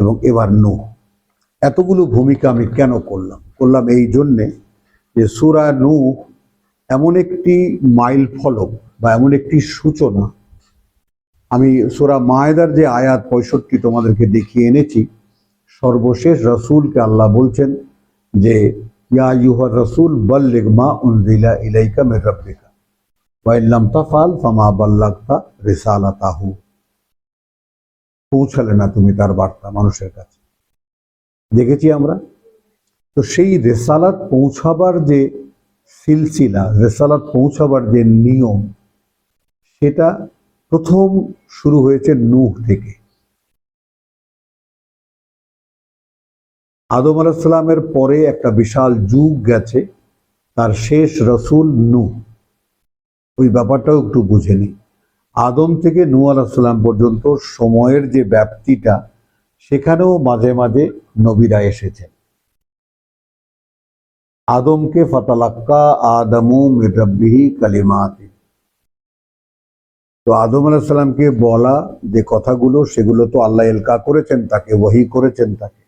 এবং এবার নূহ। এতগুলো ভূমিকা আমি কেন করলাম এই জন্যে যে সূরা নূহ এমন একটি মাইল ফলক বা এমন একটি সূচনা। আমি সূরা মায়েদার যে আয়াত 65 তোমাদেরকে দেখিয়ে এনেছি, সর্বশেষ রসুলকে আল্লাহ বলছেন যে ইয়া আইয়ুহার রাসূল বাল্লিগ মা উনজিলা ইলাইকা মির রাব্বিকা ওয়া ইন লাম তাফআল ফামা বাল্লাগতা রিসালাতাহু। পৌঁছালে না তুমি তার বার্তা মানুষের কাছে। দেখেছি আমরা। তো সেই রেসালাত পৌঁছাবার যে সিলসিলা, রেসালাত পৌঁছাবার যে নিয়ম, সেটা প্রথম শুরু হয়েছে নূহ থেকে। আদম আলাইহিস সালামের পরে একটা বিশাল যুগ গেছে, তার শেষ রসুল নূহ। ওই ব্যাপারটাও একটু বুঝে নিই। আদম থেকে নূহ আলাইহিস সালাম পর্যন্ত সময়ের যে ব্যাপ্তিটা, সেখানেও মাঝে মাঝে নবীরা এসেছেন। আদমকে ফাতালাক্কা আদমু মির রাব্বিহি কালিমাতিন। তো আদম আলাইহিস সালামকে বলা যে কথাগুলো, সেগুলো তো আল্লাহ এলকা করেছেন তাকে, ওহী করেছেন তাকে,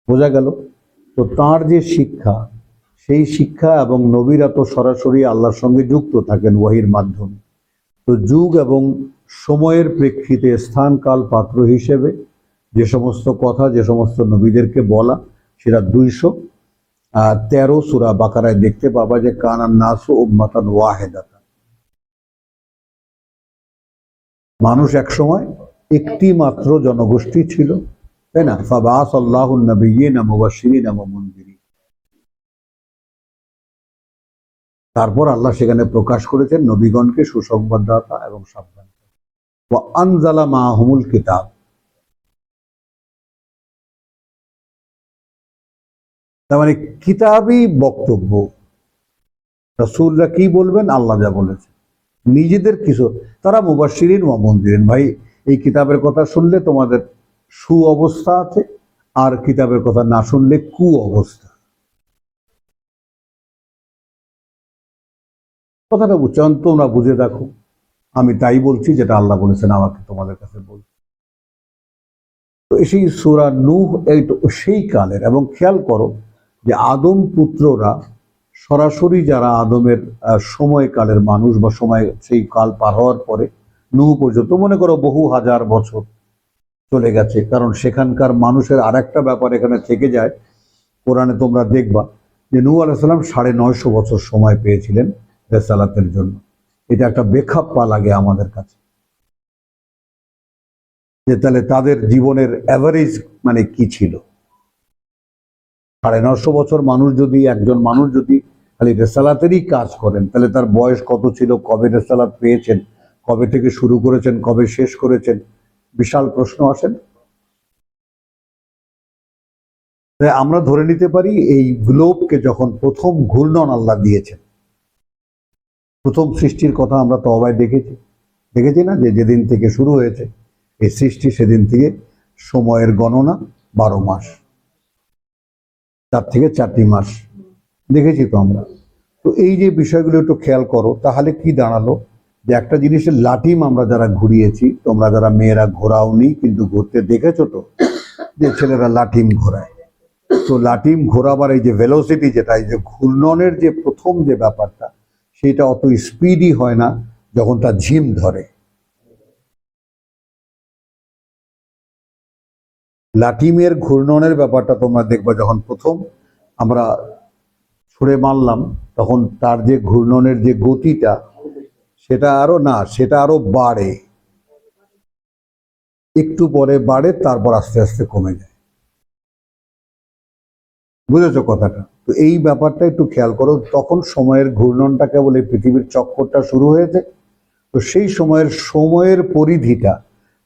বোঝা গেল। তো তার যে শিক্ষা, সেই শিক্ষা এবং নবীরা তো সরাসরি আল্লাহর সঙ্গে যুক্ত থাকেন ওহীর মাধ্যমে। তো যুগ এবং সময়ের প্রেক্ষিতে স্থান কাল পাত্র হিসেবে যে সমস্ত কথা, যে সমস্ত নবীদেরকে বলা, সেটা 213 সূরা বাকারায় দেখতে পাবা যে কানান নাসু উম্মাতান ওয়াহিদাতান। মানুষ একসময় একটি মাত্র জনগোষ্ঠী ছিল, তাই না? ফাবাআসাল্লাহুন নাবিয়্যিনা মুবাশশিরিনা ওয়া মুনযিরিন। তারপর আল্লাহ সেখানে প্রকাশ করেছেন নবীগণকে সুসংবাদদাতা এবং সাবধান। ওয়া আনজালা মাআহুমুল কিতাব। তার মানে কিতাবই বক্তব্য। রাসূলরা কি বলবেন? আল্লাহ যা বলেছে। নিজেদের কিছু, তারা মুবাশশিরিন ওয়া মুনযিরিন। ভাই, এই কিতাবের কথা শুনলে তোমাদের সু অবস্থা আছে, আর কিতাবের কথা না শুনলে কু অবস্থা। কথাটা উচ্চারণ তোমরা বুঝে দেখো। আমি তাই বলছি যেটা আল্লাহ বলেছেন আমাকে তোমাদের কাছে বলছি। তো সেই সূরা নূহ এই সেই কালের, এবং খেয়াল করো যে আদম পুত্ররা সরাসরি যারা আদমের সময়কালের মানুষ বা সময়, সেই কাল পার হওয়ার পরে নূহ পর্যন্ত, মনে করো বহু হাজার বছর চলে গেছে। কারণ সেখানকার মানুষের আর একটা ব্যাপার এখানে থেকে যায়। কোরআনে তোমরা দেখবা যে নূহ আলাইহিস সালাম 950 বছর সময় পেয়েছিলেন রেসালাতের জন্য। এটা একটা বেখাপ্পা লাগে আমাদের কাছে, যে তাহলে তাদের জীবনের অ্যাভারেজ মানে কি ছিল। 950 বছর মানুষ যদি, একজন মানুষ যদি খালি রেসালাতেরই কাজ করেন, তাহলে তার বয়স কত ছিল, কবে রেসালাত পেয়েছেন, কবে থেকে শুরু করেছেন, কবে শেষ করেছেন, বিশাল প্রশ্ন আসেন। তাই আমরা ধরে নিতে পারি এই গ্লোবকে যখন প্রথম ঘূর্ণন আল্লাহ দিয়েছেন, প্রথম সৃষ্টির কথা আমরা তওবায় দেখেছি না, যে যেদিন থেকে শুরু হয়েছে এই সৃষ্টি, সেদিন থেকে সময়ের গণনা 12 মাস, 4 থেকে 4টি মাস দেখেছি তো আমরা। তো এই যে বিষয়গুলো একটু খেয়াল করো, তাহলে কি দাঁড়ালো যে একটা জিনিসের লাটিম আমরা যারা ঘুরিয়েছি, তোমরা যারা মেয়েরা ঘোরাওনি কিন্তু ঘুরতে দেখেছো তো, যে ছেলেরা লাটিম ঘোরায়। তো লাটিম ঘোরাবার এই যে ভেলোসিটি, যেটা এই যে ঘূর্ণনের যে প্রথম যে ব্যাপারটা, সেটা অত স্পিডই হয় না যখন তার ঝিম ধরে। লাটিমের ঘূর্ণনের ব্যাপারটা তোমরা দেখবা, যখন প্রথম আমরা ছুঁড়ে মারলাম, তখন তার যে ঘূর্ণনের যে গতিটা, সেটা আরো বাড়ে, একটু পরে বাড়ে, তারপর আস্তে আস্তে কমে যায়। বুঝেছো কথাটা? তো এই ব্যাপারটা একটু খেয়াল করো। তখন সময়ের ঘূর্ণনটা কেবল এই পৃথিবীর চক্করটা শুরু হয়েছে। তো সেই সময়ের পরিধিটা,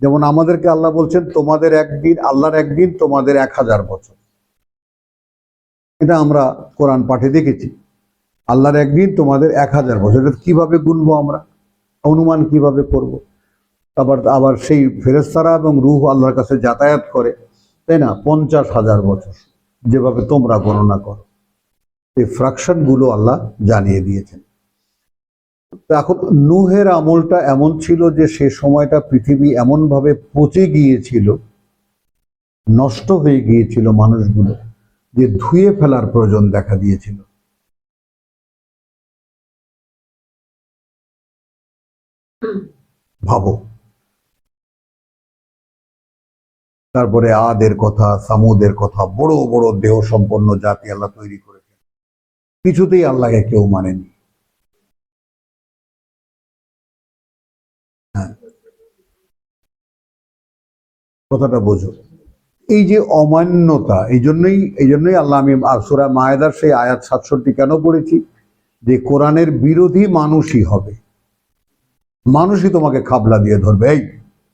যেমন আমাদেরকে আল্লাহ বলছেন তোমাদের একদিন, আল্লাহর একদিন তোমাদের 1000 বছর। এটা আমরা কোরআন পাঠে দেখেছি, আল্লাহর একদিন তোমাদের 1000 বছর। এটা কিভাবে গুনবো আমরা, অনুমান কিভাবে করব? আবার সেই ফেরেশতারা এবং রূহ আল্লাহর কাছে যাতায়াত করে, তাই না, 50,000 বছর, যেভাবে তোমরা গণনা করো। এই ফ্র্যাকশন গুলো আল্লাহ জানিয়ে দিয়েছেন। এখন নূহের আমলটা এমন ছিল যে সে সময়টা পৃথিবী এমন ভাবে পচে গিয়েছিল নষ্ট হয়ে গিয়েছিল মানুষগুলো, যে ধুয়ে ফেলার প্রয়োজন দেখা দিয়েছিল। ভাবো। তারপরে আদের কথা, সামুদের কথা, বড় বড় দেহ সম্পন্ন জাতি আল্লাহ তৈরি করেছেন, কিছুতেই আল্লাহকে কেউ মানেনি। হ্যাঁ, কথাটা বোঝো। এই যে অমান্যতা, এই জন্যই আল্লাহ, আমি সূরা মায়েদার সেই আয়াত 67 কেন পড়েছি, যে কোরআনের বিরোধী মানুষই হবে, মানুষই তোমাকে খাবলা দিয়ে ধরবে, এই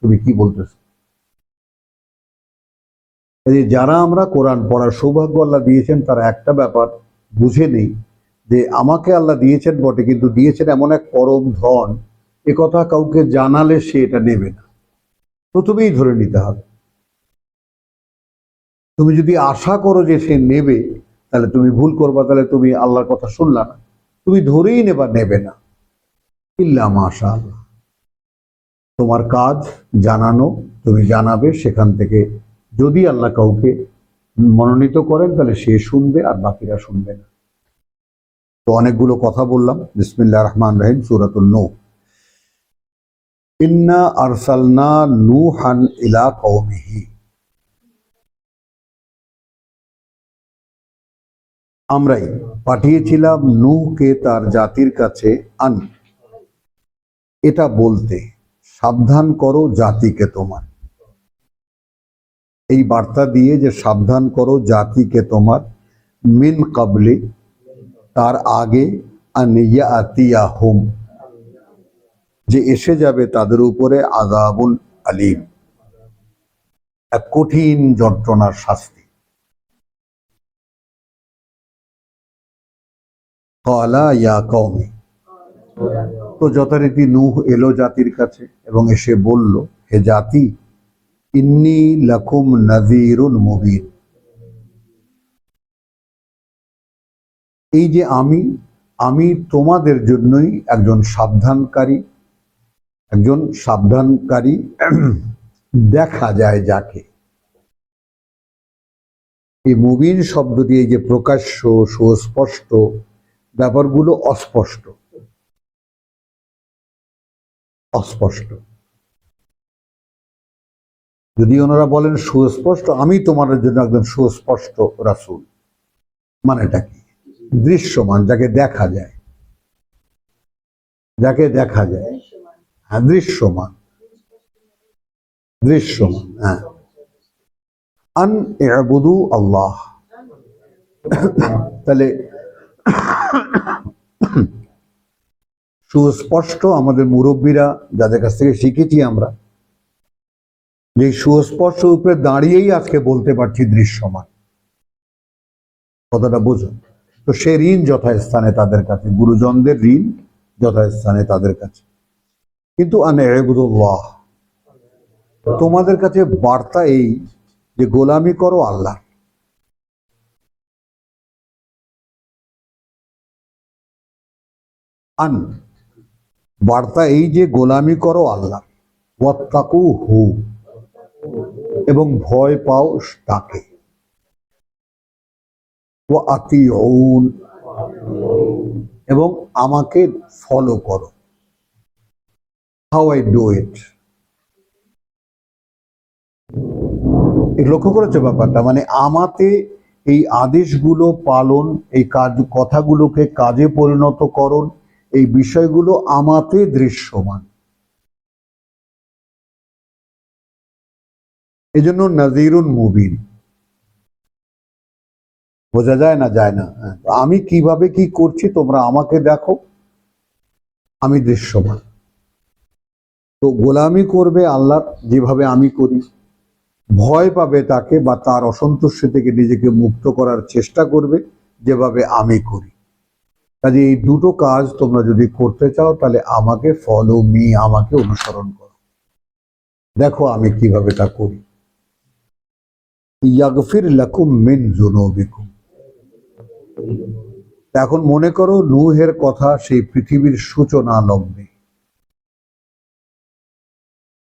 তুমি কি বলতেছো। যারা আমরা কোরআন পড়ার সৌভাগ্য আল্লাহ দিয়েছেন, তারা একটা ব্যাপার বুঝে নেই, যে আমাকে আল্লাহ দিয়েছেন বটে, কিন্তু দিয়েছেন এমন এক পরম ধন, এ কথা কাউকে জানালে সে এটা নেবে না। প্রথমেই ধরে নিতে হবে। তুমি যদি আশা করো যে সে নেবে, তাহলে তুমি ভুল করবা, তাহলে তুমি আল্লাহর কথা শুনলা না, তুমি ধরেই নেবে না। ইল্লা মাশা আল্লাহ, তোমার কাজ জানানো, তুমি জানাবে, সেখান থেকে যদি আল্লাহ কাউকে মনোনীত করেন তাহলে সে শুনবে, আর বাকিরা শুনবে না। তো অনেকগুলো কথা বললাম। বিসমিল্লাহির রহমানির রহিম, সূরাতুন নূহ। ইন্না আরসালনা নূহান ইলা কওমিহি, আমরাই পাঠিয়েছিলাম নূহকে তার জাতির কাছে, আন, এটা বলতে, সাবধান করো জাতিকে তোমার, এই বার্তা দিয়ে যে সাবধান করো জাতিকে তোমার, মিন কাবলি, তার আগে, আন ইয়াতিয়াহুম, যে এসে যাবে তাদের উপরে, আযাবুন আলীম, এক কঠিন যন্ত্রণার শাস্তি। ক্বালা ইয়া কওমি, তো যথারীতি নূহ এলো জাতির কাছে এবং এসে বলল, হে জাতি, ইন্নী লাকুম নাযীরুন মুবিন, এই যে আমি তোমাদের জন্যই একজন সাবধানকারী দেখা যায় যাকে। এই মুবিন শব্দটি, এই যে প্রকাশ্য, সুস্পষ্ট, ব্যাপারগুলো অস্পষ্ট, যদি ওনারা বলেন সুস্পষ্ট, আমি তোমাদের জন্য একদম সুস্পষ্ট রাসূল, মানেটা কি? দৃশ্যমান, যাকে দেখা যায়, হ্যাঁ, দৃশ্যমান, হ্যাঁ। আন ইবুদু আল্লাহ, তাহলে সুস্পষ্ট, আমাদের মুরব্বীরা যাদের কাছ থেকে শিখেছি আমরা, যে সুস্পষ্ট উপরে দাঁড়িয়েই আজকে বলতে পারছি দৃশ্যমান, কথাটা বুঝুন। তো সে ঋণ যথাস্থানে তাদের কাছে, গুরুজনদের ঋণ যথাস্থানে তাদের কাছে। কিন্তু আন ইবুদুল্লাহ, তোমাদের কাছে বার্তা এই, যে গোলামি করো আল্লাহ। আন, বার্তা এই যে গোলামি করো আল্লাহ, ওয়াত্তাকুহু, এবং ভয় পাও তাকে, ওয়া আতিউন, এবং আমাকে ফলো করো। হাউ আই ডু ইট, লক্ষ্য করেছো ব্যাপারটা? মানে আমাতে এই আদেশগুলো পালন, এই কথাগুলোকে কাজে পরিণত করণ, এই বিষয়গুলো আমাতে দৃশ্যমান। এজন্য নাযীরুন মুবিন, বোঝা যায় না? যায় না। আমি কিভাবে কি করছি তোমরা আমাকে দেখো, আমি দৃশ্যমান। তো গোলামি করবে আল্লাহর যেভাবে আমি করি, ভয় পাবে তাকে বা তার অসন্তুষ্টি থেকে নিজেকে মুক্ত করার চেষ্টা করবে যেভাবে আমি করি। কাজে এই দুটো কাজ তোমরা যদি করতে চাও, তাহলে আমাকে ফলো মি, আমাকে অনুসরণ করো, দেখো আমি কিভাবে তা করি। ইয়াগফির লাকুম মিন যুনুবিকুম, এখন মনে করো নূহের কথা সেই পৃথিবীর সূচনা লগ্নে,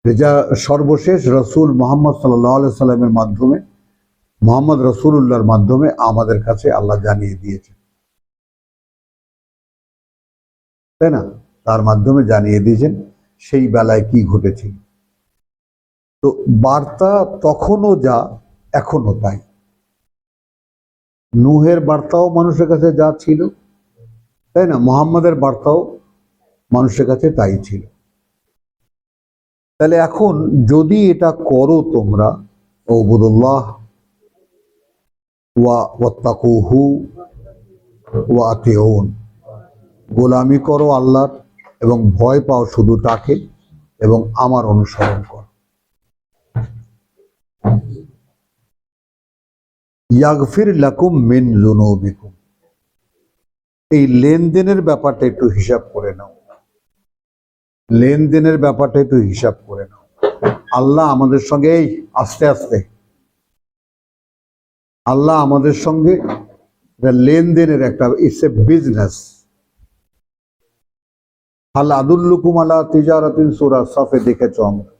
যা সর্বশেষ রসুল মুহাম্মদ সাল্লাল্লাহু আলাইহি সাল্লামের মাধ্যমে মোহাম্মদ রাসূলুল্লাহর মাধ্যমে আমাদের কাছে আল্লাহ জানিয়ে দিয়েছে, তাই না? তার মাধ্যমে জানিয়ে দিয়েছেন সেই বেলায় কি ঘটেছিল। তো বার্তা তখনও যা, এখনো তাই। নূহের বার্তাও মানুষের কাছে যা ছিল, তাই না, মুহাম্মাদের বার্তাও মানুষের কাছে তাই ছিল। তাহলে এখন যদি এটা করো তোমরা, উবুদুল্লাহ ওয়াত্তাকুহু ওয়া আতিউন, গোলামি করো আল্লাহর এবং ভয় পাও শুধু তাকে এবং আমার অনুসরণ করো। ইয়াগফির লাকুম মিন যুনুবিকুম, এই লেনদেনের ব্যাপারটা একটু হিসাব করে নাও, লেনদেনের ব্যাপারটা একটু হিসাব করে নাও। আল্লাহ আমাদের সঙ্গে, এই আস্তে আস্তে, আল্লাহ আমাদের সঙ্গে লেনদেনের একটা, ইটস এ বিজনেস। হাল আদুল্লুকুম আলা তিজারাতিন, সূরা সাফে দেখেছো আমরা।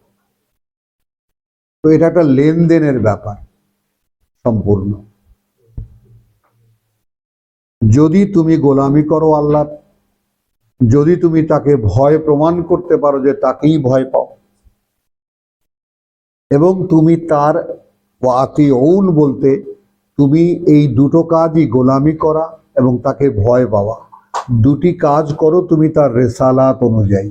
তো এটা একটা লেনদেনের ব্যাপার সম্পূর্ণ। যদি তুমি গোলামি করো আল্লাহ, যদি তুমি তাকে ভয় প্রমাণ করতে পারো যে তাকেই ভয় পাও, এবং তুমি তার ওয়াতিউন বলতে তুমি এই দুটো কাজই, গোলামি করা এবং তাকে ভয় পাওয়া, দুটি কাজ করো তুমি তার রেসালাত অনুযায়ী।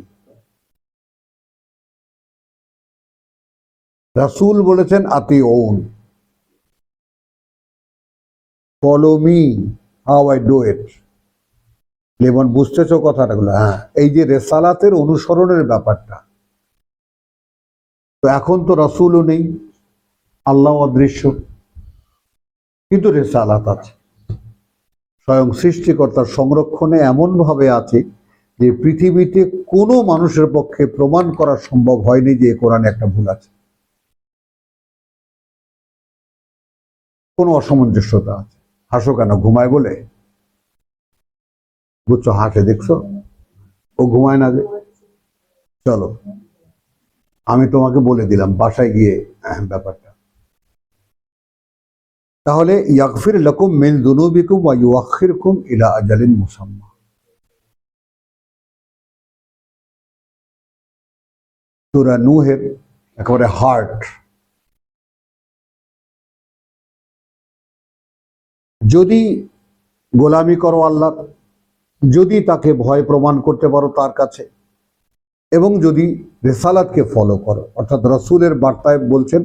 রাসূল বলেছেন আতিউন, follow me how I do it. লেমন, বুঝতেছো কথাটাগুলো? হ্যাঁ, এই যে রেসালাতের অনুসরণের ব্যাপারটা। তো এখন তো রাসূলও নেই, আল্লাহ অদৃশ্য, কিন্তু রেসালাত আছে। স্বয়ং সৃষ্টিকর্তার সংরক্ষণে এমনভাবে আছে যে পৃথিবীতে কোনো মানুষের পক্ষে প্রমাণ করা সম্ভব হয়নি যে কোরআনে একটা ভুল আছে, কোনো অসামঞ্জস্যতা আছে। হাসো কেন? ঘুমায় বলে? বুঝছো, হাসে দেখছো, ও ঘুমায় না যে। চলো, আমি তোমাকে বলে দিলাম বাসায় গিয়ে ব্যাপারটা। তাহলে ইয়াগফির লাকুম মিন যুনুবিকুম ওয়া ইউআখিরকুম ইলা আজালিন মুসাম্মা। সূরা নূহের একেবারে হার্ট। যদি গোলামি করো আল্লাহ, যদি তাকে ভয় প্রমাণ করতে পারো তার কাছে, এবং যদি রেসালাতকে ফলো করো, অর্থাৎ রাসূলের বার্তায় বলছেন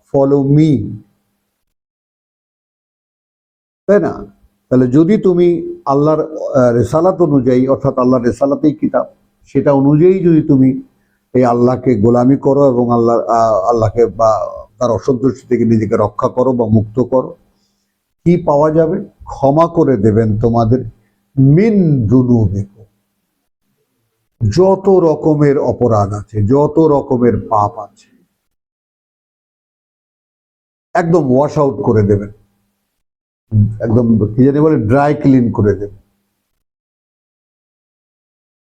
ফলো মি, তাই না? তাহলে যদি তুমি আল্লাহর রেসালাত অনুযায়ী, অর্থাৎ আল্লাহর রেসালাতেই কিতাব, সেটা অনুযায়ী যদি তুমি এই আল্লাহকে গোলামি করো এবং আল্লাহকে বা তার অসন্তুষ্টি থেকে নিজেকে রক্ষা করো বা মুক্ত করো, কি পাওয়া যাবে? ক্ষমা করে দেবেন তোমাদের মিন যুনুবিকুম, যত রকমের অপরাধ আছে, যত রকমের পাপ আছে, একদম ওয়াশ আউট করে দেবেন, একদম কি জানি বলে, ড্রাই ক্লিন করে দেবেন।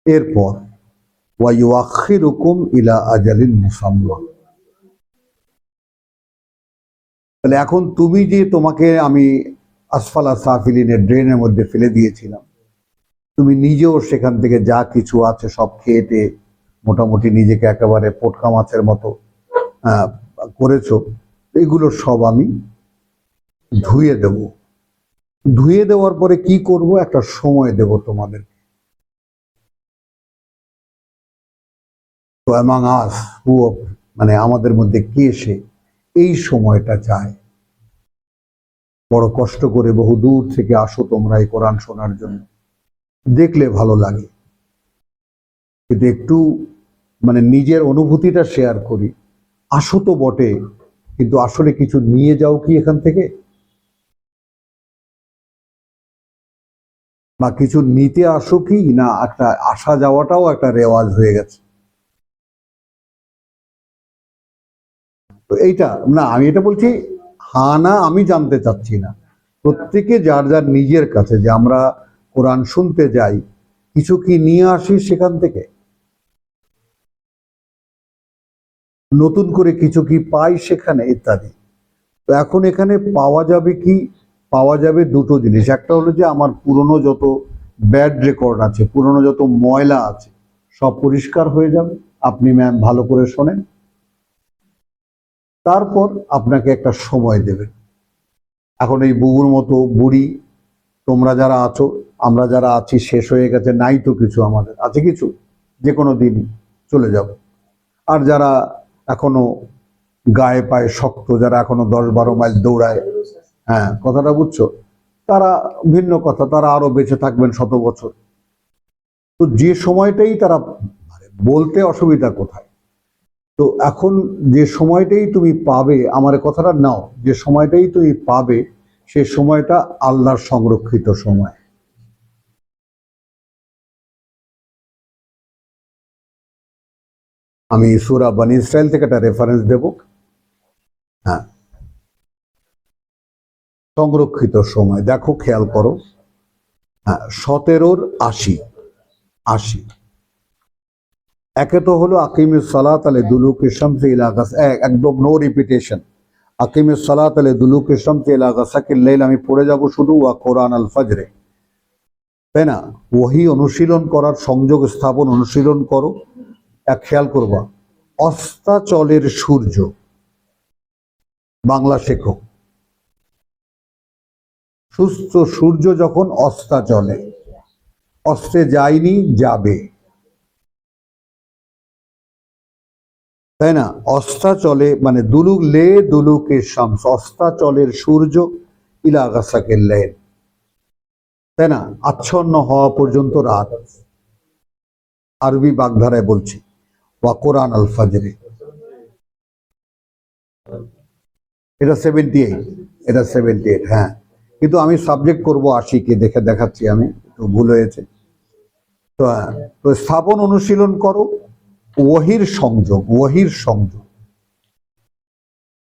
এরপর ওয়া ইউআখিরুকুম ইলা আজালিন মুসাম্মা। তাহলে এখন তুমি যে, তোমাকে আমি আসফালা সাফিলিনের ড্রেনের মধ্যে ফেলে দিয়েছিলাম, তুমি নিজেও সেখান থেকে যা কিছু আছে সব খেয়েতে মোটামুটি নিজেকে একেবারে পোটকা মাছের মতো করেছো, এগুলো সব আমি ধুয়ে দেব। ধুয়ে দেওয়ার পরে কি করব? একটা সময় দেব তোমাদের। তো অ্যামাং আস হু, মানে আমাদের মধ্যে কে সে এই সময়টা চায়? বড় কষ্ট করে বহু দূর থেকে আসো তোমরা এই কোরআন শোনার জন্য, দেখলে ভালো লাগে, কিন্তু একটু মানে নিজের অনুভূতিটা শেয়ার করি। আসো তো বটে, কিন্তু আসলে কিছু নিয়ে যাও কি এখান থেকে? বা কিছু নিতে আসো কি না? একটা আসা যাওয়াটাও একটা রেওয়াজ হয়ে গেছে। তো এইটা না, আমি এটা বলছি, হ্যাঁ না, আমি জানতে চাচ্ছি না। প্রত্যেকে যার যার নিজের কাছে, যে আমরা কোরআন শুনতে যাই, কিছু কি নিয়ে আসি সেখান থেকে? নতুন করে কিছু কি পাই সেখানে, ইত্যাদি। তো এখন এখানে পাওয়া যাবে কি? পাওয়া যাবে দুটো জিনিস। একটা হলো যে আমার পুরনো যত ব্যাড রেকর্ড আছে, পুরনো যত ময়লা আছে, সব পরিষ্কার হয়ে যাবে। আপনি ম্যাম ভালো করে শোনেন, তারপর আপনাকে একটা সময় দেবে। এখন এই বুবুর মতো বুড়ি তোমরা যারা আছো, আমরা যারা আছি, শেষ হয়ে গেছে, নাই তো কিছু, আমাদের আছে কিছু, যে কোনো দিন চলে যাব। আর যারা এখনো গায়ে পায়ে শক্ত, যারা এখনো 10-12 মাইল দৌড়ায়, হ্যাঁ কথাটা বুঝছো, তারা ভিন্ন কথা, তারা আরো বেঁচে থাকবেন 100 বছর। তো যে সময়টাই তারা, মানে বলতে অসুবিধা কোথায়? তো এখন যে সময়টাই তুমি পাবে, আমার কথাটা নাও, যে সময়টাই তুমি পাবে, সে সময়টা আল্লাহর সংরক্ষিত সময়। আমি সূরা বনী ইসরাইল থেকে একটা রেফারেন্স দেব। হ্যাঁ, সংরক্ষিত সময় দেখো, খেয়াল করো। হ্যাঁ, 17-80 80। একে তো হলো আকিমিস সালাত আলে দুলুকি শামসি ইলা একদম নো রিপিটেশন। আকিমিস সালাত আলে দুলুকি শামসি ইলা গাসাকিল লাইল, আমি পড়ে যাব শুধু ওয়া কোরআন আল ফজরে, তাই না? ওহি অনুশীলন করার, সংযোগ স্থাপন অনুশীলন করো। এক খেয়াল করবা, অস্তাচলের সূর্য, বাংলা শেখো। সুস্থ সূর্য যখন অস্তাচলে, অস্তে যায়নি, যাবে, তাই না? অস্তাচলে মানে দুলুক লে দুলুকে শামস, অস্তাচলের সূর্য ইলা গাসাকিল লাইল, তাই না? আচ্ছন্ন হওয়া পর্যন্ত রাত। আরবি বাগধারায় বলছি, ওয়া কোরআন আল ফজরে। এটা 78, এটা 78, হ্যাঁ। কিন্তু আমি সাবজেক্ট করব 80-কে, দেখে দেখাচ্ছি, আমি একটু ভুল হয়েছে। তো তো স্থাপন অনুশীলন করো, ওহির সংযোগ, ওহির সংযোগ,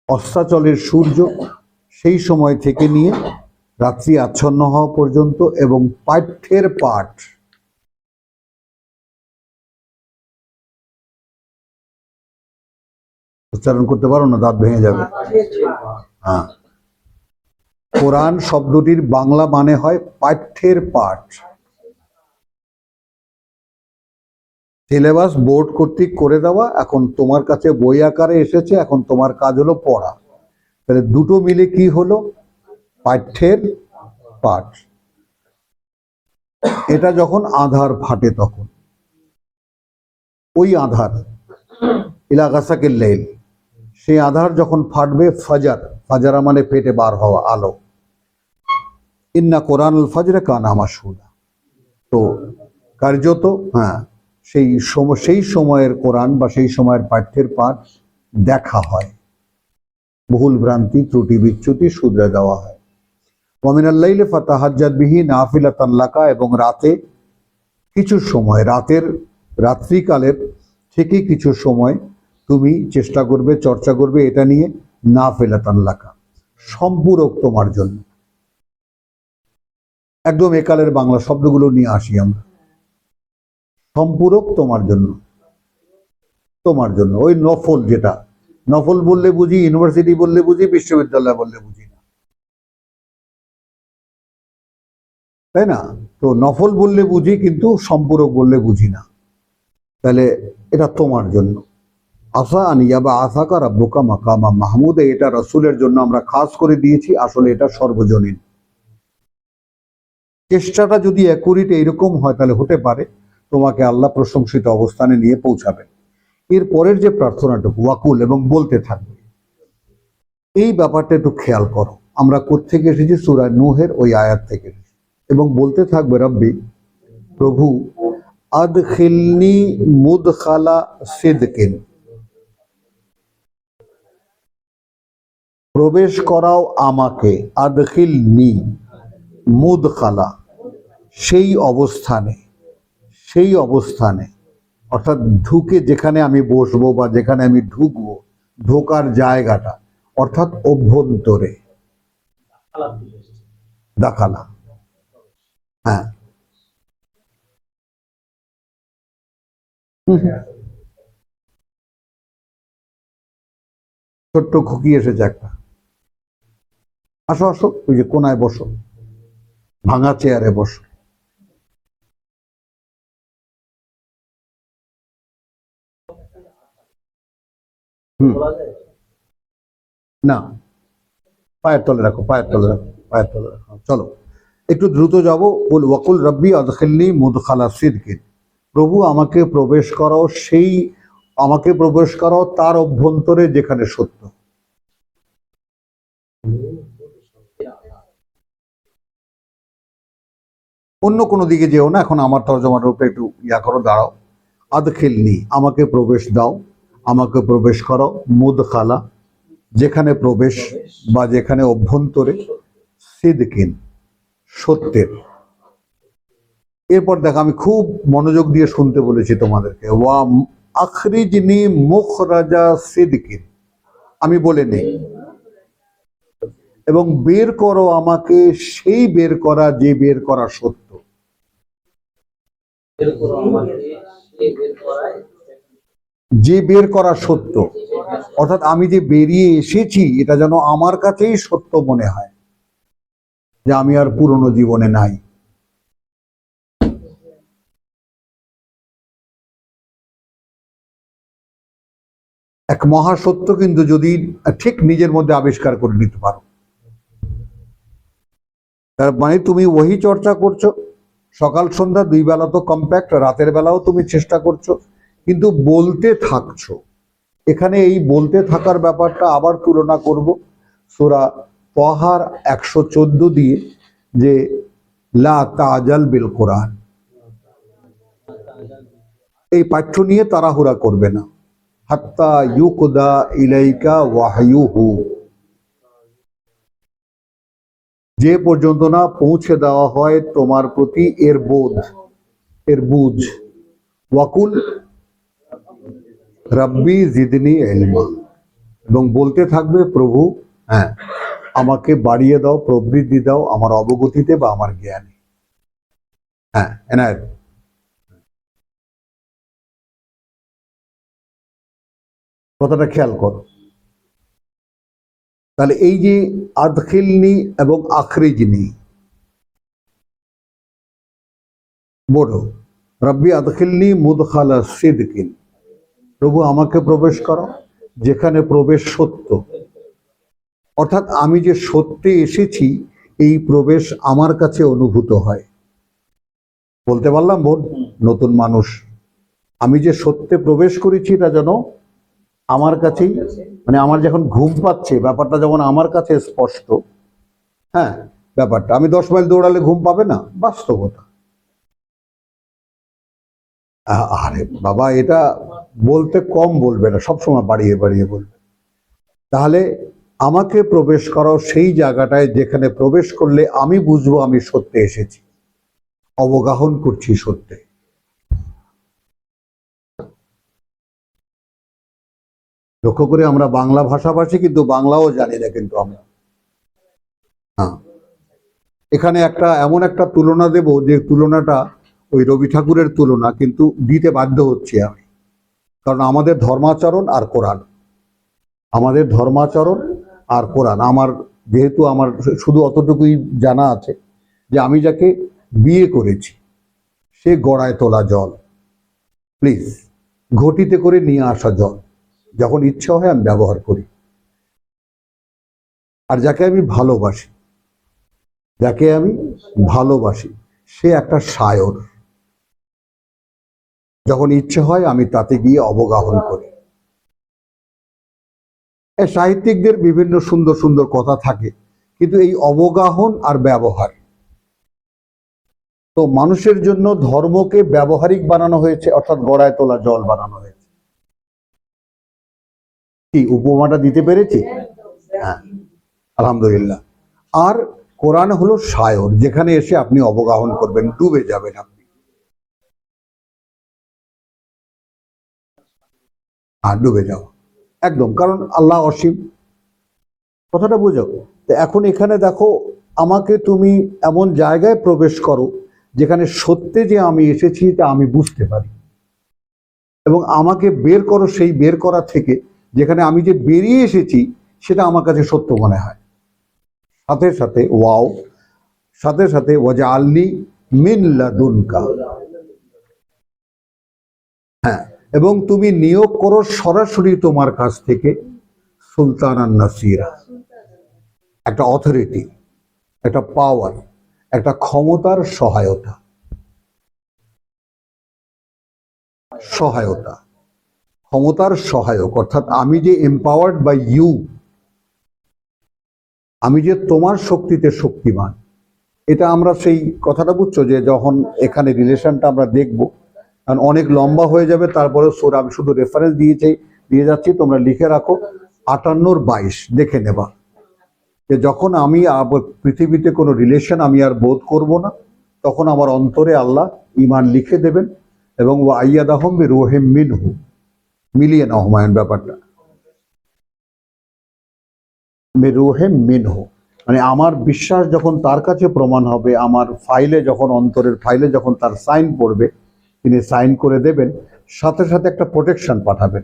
অস্তাচলের সূর্য সেই সময় থেকে নিয়ে রাত্রি আচ্ছন্ন হওয়া পর্যন্ত, এবং পাঠ্যের পাঠ, উচ্চারণ করতে পারো না, দাঁত ভেঙে যাবে। হ্যাঁ, কোরআন শব্দটির বাংলা মানে হয় পাঠ্যের পাঠ। সিলেবাস বোর্ড কর্তৃক করে দেওয়া, এখন তোমার কাছে বই আকারে এসেছে, এখন তোমার কাজ হলো পড়া। তাহলে দুটো মিলে কি হলো? পাঠ্যের পাঠ। এটা যখন আধার ফাটে, তখন ওই আধার, ইলাগাসাকিল লাইল, সেই আধার যখন ফাটবে, ফাজার, ফাজারা মানে পেটে বার হওয়া আলো, ইন্না কোরআনুল ফজরে কানা মাশহুদা। তো কার্যত, হ্যাঁ, সেই সময়ের কোরআন বা সেই সময়ের পাঠ্যের পাঠ দেখা হয়, ভুল ভ্রান্তি ত্রুটি বিচ্যুতি শুধরে দেওয়া হয়। ওয়ামিনাল লাইলি ফাতাহাজ্জাদ বিহি নাফিলাতান লাকা, এবং রাতে কিছু সময়, রাত্রিকালের থেকে কিছু সময় তুমি চেষ্টা করবে, চর্চা করবে এটা নিয়ে, নাফিলাতান লাকা, সম্পূরক তোমার জন্য। একদম একালের বাংলা শব্দগুলো নিয়ে আসি আমরা। সম্পূরক তোমার জন্য, তোমার জন্য। ওই নফল, যেটা নফল বললে বুঝি, ইউনিভার্সিটি বললে বুঝি, বিশ্ববিদ্যালয় বললে বুঝি না, তাই না? তো নফল বললে বুঝি, কিন্তু সম্পূরক বললে বুঝি না। তাহলে এটা তোমার জন্য। আসা আনিয়া বা আসাকা রাব্বুকা মাকামা মাহমুদে, এটা রসুলের জন্য আমরা খাস করে দিয়েছি, আসলে এটা সর্বজনীন। চেষ্টাটা যদি অ্যাকুরেট এরকম হয়, তাহলে হতে পারে তোমাকে আল্লাহ প্রশংসিত অবস্থানে নিয়ে পৌঁছাবেন। এর পরের যে প্রার্থনাটুকু, ওয়াকুল, এবং বলতে থাকবে, এই ব্যাপারটা একটু খেয়াল করো। আমরা কোত্থেকে এসেছি? সূরা নূহের ওই আয়াত থেকে, এবং বলতে থাকবে, রব্বি, প্রভু, আদখিলনি মুদখালা সিদকিন, প্রবেশ করাও আমাকে, আদখিলনি মুদখালা, সেই অবস্থানে, সেই অবস্থানে, অর্থাৎ ঢুকে যেখানে আমি বসবো বা যেখানে আমি ঢুকবো, ঢোকার জায়গাটা, অর্থাৎ অভ্যন্তরে, দাখালা। হ্যাঁ, ছোট্ট খুকি এসেছে একটা। আসো আসো, ওই যে কোনায় বসো, ভাঙা চেয়ারে বসো। হুম, না, পায়ের তলে রাখো, পায়ের তলে রাখো, পায়ের তলে রাখো। চলো একটু দ্রুত যাবো। ওয়াকুল রব্বি আদখিলনি মুদখালা সিদকিন, প্রভু আমাকে প্রবেশ করাও সেই, আমাকে প্রবেশ করাও তার অভ্যন্তরে যেখানে সত্য। অন্য কোনো দিকে যেও না, এখন আমার তর্জমার উপরে একটু ইয়া করো, দাঁড়াও। আদখিলনি, আমাকে প্রবেশ দাও, আমাকে প্রবেশ করাও, মুদখালা, যেখানে প্রবেশ বা যেখানে অভ্যন্তরে, সিদকিন, সত্যের। এরপর দেখো, আমি খুব মনোযোগ দিয়ে শুনতে বলেছি তোমাদেরকে, ওয়া আখরিজনি মুখরাজা সিদকিন, আমি বলে নেই, এবং বের করো আমাকে সেই বের করা যে বের করা সত্য। যে বের করা সত্য, অর্থাৎ আমি যে বেরিয়ে এসেছি এটা যেন আমার কাছেই সত্য মনে হয়, যে আমি আর পুরনো জীবনে নাই। এক মহাসত্য কিন্তু যদি ঠিক নিজের মধ্যে আবিষ্কার করে নিতে পারো, তার মানে তুমি ওহি চর্চা করছো, সকাল সন্ধ্যা দুই বেলা তো কম্প্যাক্ট, রাতের বেলাও তুমি চেষ্টা করছো, কিন্তু বলতে থাকছো। এখানে এই বলতে থাকার ব্যাপারটা আবার তুলনা করব সূরা তাহার 114 দিয়ে, যে লা তাজাল বিল কোরআন, এই পাঠ্য নিয়ে তাড়াহুড়া করবে না, হাত্তা ইউকদা ইলাইকা ওয়াহয়ুহু, যে পর্যন্ত না পৌঁছে দেওয়া হয় তোমার প্রতি এর বোধ, এর বুঝ। ওয়াকুল রাব্বি জিদনি ইলমা, এবং বলতে থাকবে প্রভু, হ্যাঁ, আমাকে বাড়িয়ে দাও, প্রবৃদ্ধি দাও আমার অবগতিতে বা আমার জ্ঞানে। হ্যাঁ এনায়েত, কথাটা খেয়াল করো। তাহলে এই যে আদখিলনি এবং আখরিজনি, বড় রব্বি আদখিলনি মুদখালা সিদকিন, প্রভু আমাকে প্রবেশ করো যেখানে প্রবেশ সত্য, অর্থাৎ আমি যে সত্যে এসেছি এই প্রবেশ আমার কাছে অনুভূত হয়। বলতে পারলাম বোন, নতুন মানুষ, আমি যে সত্যে প্রবেশ করেছি এটা যেন আমার কাছেই, মানে আমার যখন ঘুম পাচ্ছে ব্যাপারটা যেমন আমার কাছে স্পষ্ট। হ্যাঁ, ব্যাপারটা আমি 10 মাইল দৌড়ালে ঘুম পাবে না, বাস্তবতা। আরে বাবা, এটা বলতে কম বলবে না, সবসময় বাড়িয়ে বাড়িয়ে বলবে। তাহলে আমাকে প্রবেশ করাও সেই জায়গাটায় যেখানে প্রবেশ করলে আমি বুঝবো আমি সত্যে এসেছি, অবগাহন করছি সত্যে। লক্ষ্য করে, আমরা বাংলা ভাষাভাষী কিন্তু বাংলাও জানি না কিন্তু আমরা। হ্যাঁ, এখানে একটা এমন একটা তুলনা দেব যে তুলনাটা ওই রবি ঠাকুরের তুলনা, কিন্তু দিতে বাধ্য হচ্ছি আমি, কারণ আমাদের ধর্মাচরণ আর কোরআন, আমাদের ধর্মাচরণ আর কোরআন আমার, যেহেতু আমার শুধু অতটুকুই জানা আছে যে আমি যাকে বিয়ে করেছি সে গড়ায় তোলা জল, প্লিজ, ঘটিতে করে নিয়ে আসা জল, যখন ইচ্ছা হয় আমি ব্যবহার করি। আর যাকে আমি ভালোবাসি, যাকে আমি ভালোবাসি সে একটা সায়র, যখন ইচ্ছে হয় আমি তাতে গিয়ে অবগাহন করি। সাহিত্যিকদের বিভিন্ন সুন্দর সুন্দর কথা থাকে, কিন্তু এই অবগাহন আর ব্যবহার, তো মানুষের জন্য ধর্মকে ব্যবহারিক বানানো হয়েছে, অর্থাৎ গড়ায় তোলা জল বানানো হয়েছে। কি উপমাটা দিতে পেরেছি? হ্যাঁ, আলহামদুলিল্লাহ। আর কোরআন হলো সায়র, যেখানে এসে আপনি অবগাহন করবেন, ডুবে যাবেন আপনি। আর ডুবে যাও একদম, কারণ আল্লাহ অসীম, কথাটা বুঝো। তো এখন এখানে দেখো, আমাকে তুমি এমন জায়গায় প্রবেশ করো যেখানে সত্যে যে আমি এসেছি তা আমি বুঝতে পারি, এবং আমাকে বের করো সেই বের করা থেকে যেখানে আমি যে বেরিয়ে এসেছি সেটা আমার কাছে সত্য মনে হয়। সাথে সাথে ওয়াও, সাথে সাথে ওয়াজআলনি মিন লাদুনকা, হ্যাঁ, এবং তুমি নিয়োগ করো সরাসরি তোমার কাছ থেকে সুলতানান নাসিরা, একটা অথরিটি, একটা পাওয়ার, একটা ক্ষমতার সহায়তা, সহায়তা, ক্ষমতার সহায়ক, অর্থাৎ আমি যে এম্পাওয়ার্ড বাই ইউ, আমি যে তোমার শক্তিতে শক্তিমান। এটা আমরা সেই কথাটা বুঝছো যে যখন এখানে রিলেশনটা আমরা দেখব, কারণ অনেক লম্বা হয়ে যাবে, তারপরে সূরা আমি শুধু রেফারেন্স দিয়ে যাচ্ছি, তোমরা লিখে রাখো 58-22 দেখে নেবা যে যখন আমি পৃথিবীতে কোনো রিলেশন আমি আর বোধ করব না, তখন আমার অন্তরে আল্লাহ ঈমান লিখে দেবেন এবং ওয়াইয়াদাহুম বিরূহিম মিনহু, মিলিয়ে নাও হুমায়ুন ব্যাপারটা, বিরূহিম মিনহু, মানে আমার বিশ্বাস যখন তার কাছে প্রমাণ হবে, আমার ফাইলে যখন, অন্তরের ফাইলে যখন তার সাইন পড়বে, তিনি সাইন করে দেবেন, সাথে সাথে একটা প্রোটেকশন পাঠাবেন।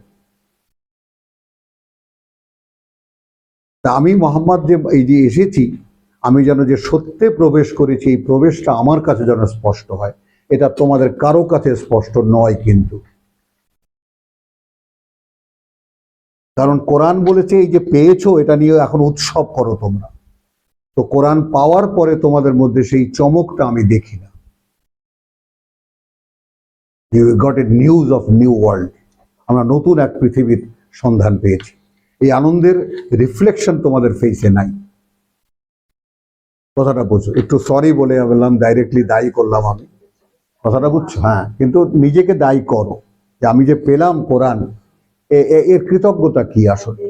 তা আমি মোহাম্মদ যে এই যে এসেছি, আমি যেন যে সত্যে প্রবেশ করেছি, এই প্রবেশটা আমার কাছে যেন স্পষ্ট হয়, এটা তোমাদের কারো কাছে স্পষ্ট নয় কিন্তু। কারণ কোরআন বলেছে এই যে পেয়েছো, এটা নিয়ে এখন উৎসব করো তোমরা। তো কোরআন পাওয়ার পরে তোমাদের মধ্যে সেই চমকটা আমি দেখি না। You got a news of new world, আমরা নতুন এক পৃথিবীর সন্ধান পেয়েছি। এই আনন্দের রিফ্লেকশন তোমাদের ফেসে নাই। কথাটা বুঝো, একটু সরি বলে বললাম, ডাইরেক্টলি দায়ী করলাম আমি, কথাটা বুঝছো? হ্যাঁ, কিন্তু নিজেকে দায়ী করো যে আমি যে পেলাম কোরআন, এর কৃতজ্ঞতা কি আসলে,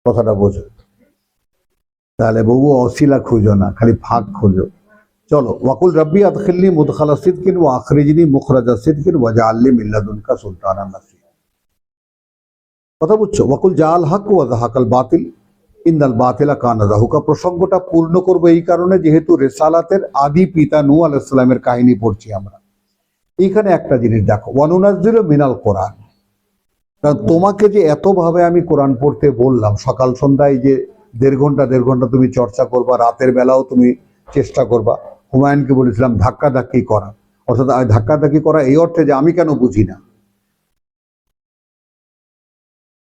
কথাটা বোঝো। তাহলে বহু অশিলা খুঁজো না, খালি ফাঁক খোঁজো। চলো, ওয়াকুল রব্বি আদখিলনি মুদখালা সিদকিন ওয়া আখরিজনি মুখরাজা সিদকিন ওয়াজআলনি মিন লাদুনকা সুলতানান নাসিরা। কথা বুঝছো? ওয়াকুল জাআল হক ওয়া যাহাকাল বাতিল ইন্নাল বাতিলা কানা যাহুকা। প্রসঙ্গটা পূর্ণ করবো এই কারণে, যেহেতু রিসালাতের আদি পিতা নূহ আলাইহিস সালামের কাহিনী পড়ছি আমরা। এইখানে একটা জিনিস দেখো, ওয়ানুনাজ্জিলু মিনাল কোরআন, কারণ তোমাকে যে এতভাবে আমি কোরআন পড়তে বললাম, সকাল সন্ধ্যায় যে দেড় ঘন্টা তুমি চর্চা করবা, রাতের বেলাও তুমি চেষ্টা করবা। হুমায়ুনকে বলেছিলাম ধাক্কাধাক্কি করা, অর্থাৎ ধাক্কাধাক্কি করা এই অর্থে যে আমি কেন বুঝি না,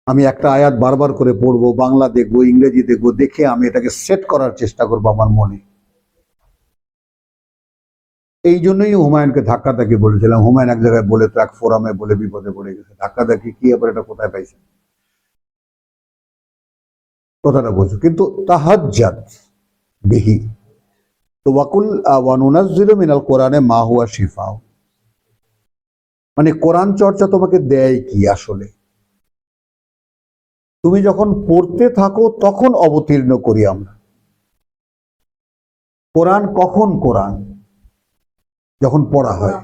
আমি একটা আয়াত বারবার করে পড়বো, বাংলা দেখবো, ইংরেজি দেখবো, দেখে আমি এটাকে সেট করার চেষ্টা করবো আমার মনে। এই জন্যই হুমায়ুনকে ধাক্কাধাক্কি বলেছিলাম। হুমায়ুন এক জায়গায় বলে, তো এক ফোরামে বলে বিপদে পড়ে গেছে, ধাক্কাধাক্কি কি, আবার এটা কোথায় পাইছে, কথাটা বোঝো। কিন্তু তাহাজ্জাত বিহি, তো ওয়াকুল ওয়ানুনাজ্জিলু মিনাল কোরআনে মা হুয়া শিফাউ, মানে কোরআন চর্চা তোমাকে দেয় কি আসলে? তুমি যখন পড়তে থাকো তখন অবতীর্ণ করি আমরা কোরআন। কখন কোরআন? যখন পড়া হয়।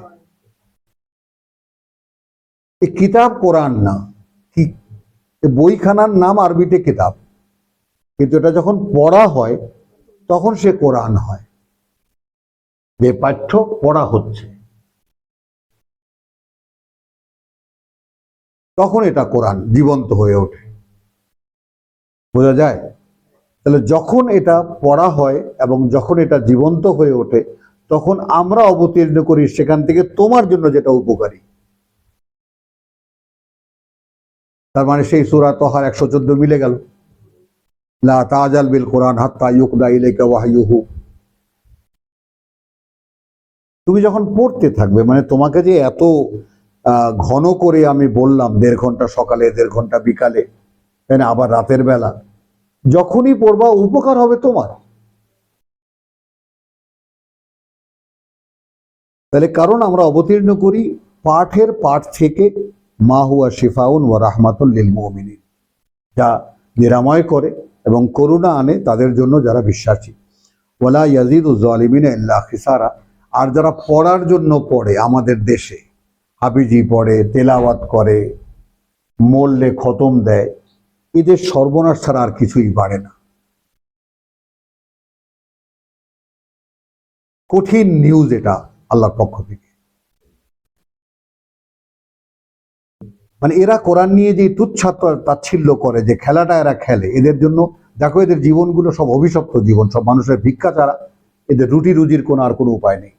এই কিতাব কোরআন না, কি বইখানার নাম আরবিতে কিতাব, কিন্তু এটা যখন পড়া হয় তখন সে কোরআন হয়। যে পাঠ্য পড়া হচ্ছে তখন এটা কোরআন জীবন্ত হয়ে ওঠে, বোঝা যায়? তাহলে যখন এটা পড়া হয় এবং যখন এটা জীবন্ত হয়ে ওঠে, তখন আমরা অবতীর্ণ করি সেখান থেকে তোমার জন্য যেটা উপকারী। তার মানে সেই সূরা তাহার 114 মিলে গেল, লা তাজাল বিল কোরআন হাত্তা ইউকদা ইলাইকা ওয়াহয়ুহু। তুমি যখন পড়তে থাকবে, মানে তোমাকে যে এত ঘন করে আমি বললাম, 1.5 ঘন্টা সকালে, 1.5 ঘন্টা বিকালে, তাই না, আবার রাতের বেলা, যখনই পড়বা উপকার হবে তোমার। তাহলে কারণ আমরা অবতীর্ণ করি পাঠের পাঠ থেকে, মা হুয়া শিফাউন ওয়া রাহমাতুল লিল মুমিনিন, যা নিরাময় করে এবং করুণা আনে তাদের জন্য যারা বিশ্বাসী। ওয়ালা ইয়াজিদু যালিমিনা ইল্লা খিসারা। আর যারা পড়ার জন্য পড়ে, আমাদের দেশে হাফিজি পড়ে, তেলাওয়াত করে, মোল্লে খতম দেয়, এদের সর্বনাশ ছাড়া আর কিছুই বাড়ে না। কঠিন নিউজ এটা আল্লাহর পক্ষ থেকে। মানে এরা কোরআন নিয়ে যে তুচ্ছাত তাচ্ছিল্য করে, যে খেলাটা এরা খেলে, এদের জন্য দেখো এদের জীবনগুলো সব অভিশপ্ত জীবন, সব মানুষের ভিক্ষা ছাড়া এদের রুটি রুজির কোনো আর কোনো উপায় নেই।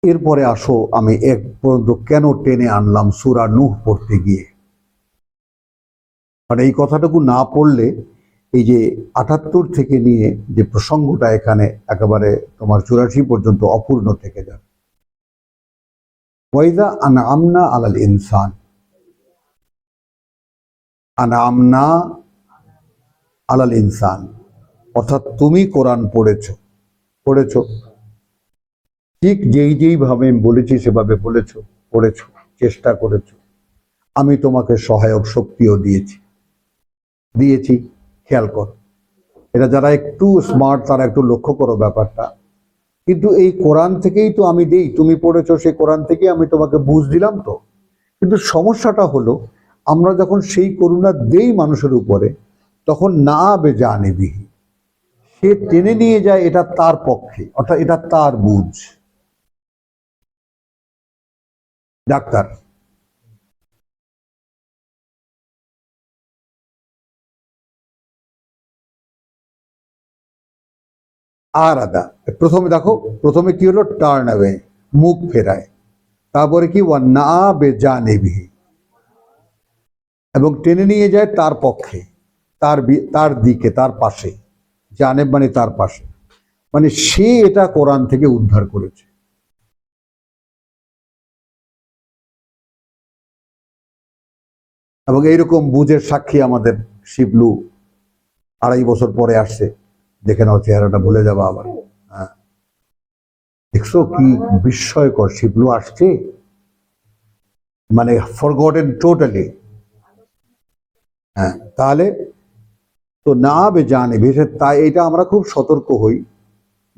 এরপরে আসো আমি এক পর্যন্ত কেন টেনে আনলাম সূরা নূহ পড়তে গিয়ে। কারণ এই কথাটুকু না পড়লে এই যে ৭৮ থেকে নিয়ে যে প্রসঙ্গটা এখানে একেবারে তোমার ৮৪ পর্যন্ত অপূর্ণ থেকে যাবে। ওয়াইদা আনআমনা আলাল ইনসান, আনআমনা আলাল ইনসান, অর্থাৎ তুমি কোরআন পড়েছো ঠিক যেইভাবে আমি বলেছি সেভাবে পড়েছো, চেষ্টা করেছো। আমি তোমাকে সহায়ক শক্তিও দিয়েছি। খেয়াল করো, এটা যারা একটু স্মার্ট তারা একটু লক্ষ্য করো ব্যাপারটা। কিন্তু এই কোরআন থেকেই তো আমি দেই, তুমি পড়েছো সেই কোরআন থেকেই আমি তোমাকে বুঝ দিলাম তো। কিন্তু সমস্যাটা হলো আমরা যখন সেই করুণা দেই মানুষের উপরে, তখন না বেজানিবিহি, সে টেনে নিয়ে যায় এটা তার পক্ষে, অর্থাৎ এটা তার বুঝ। ডাক্তার আর আদা, প্রথমে দেখো, প্রথমে কি হলো, টার্ন অ্যাওয়ে, মুখ ফেরায়। তারপরে কি ওয়া না বেজানিবিহি, এবং টেনে নিয়ে যায় তার পক্ষে, তার দিকে, তার পাশে। জানেব মানে তার পাশে, মানে সে এটা কোরআন থেকে উদ্ধার করেছে। এবং এইরকম বুঝের সাক্ষী আমাদের শিবলু ২.৫ বছর পরে আসছে। দেখে নাও, চেহারাটা ভুলে যাবা আবার। হ্যাঁ, দেখছো কি বিস্ময়কর, শিবলু আসছে, মানে ফরগটেন টোটালি। হ্যাঁ, তাহলে তো না বেজানে ভেসে, তাই এটা আমরা খুব সতর্ক হই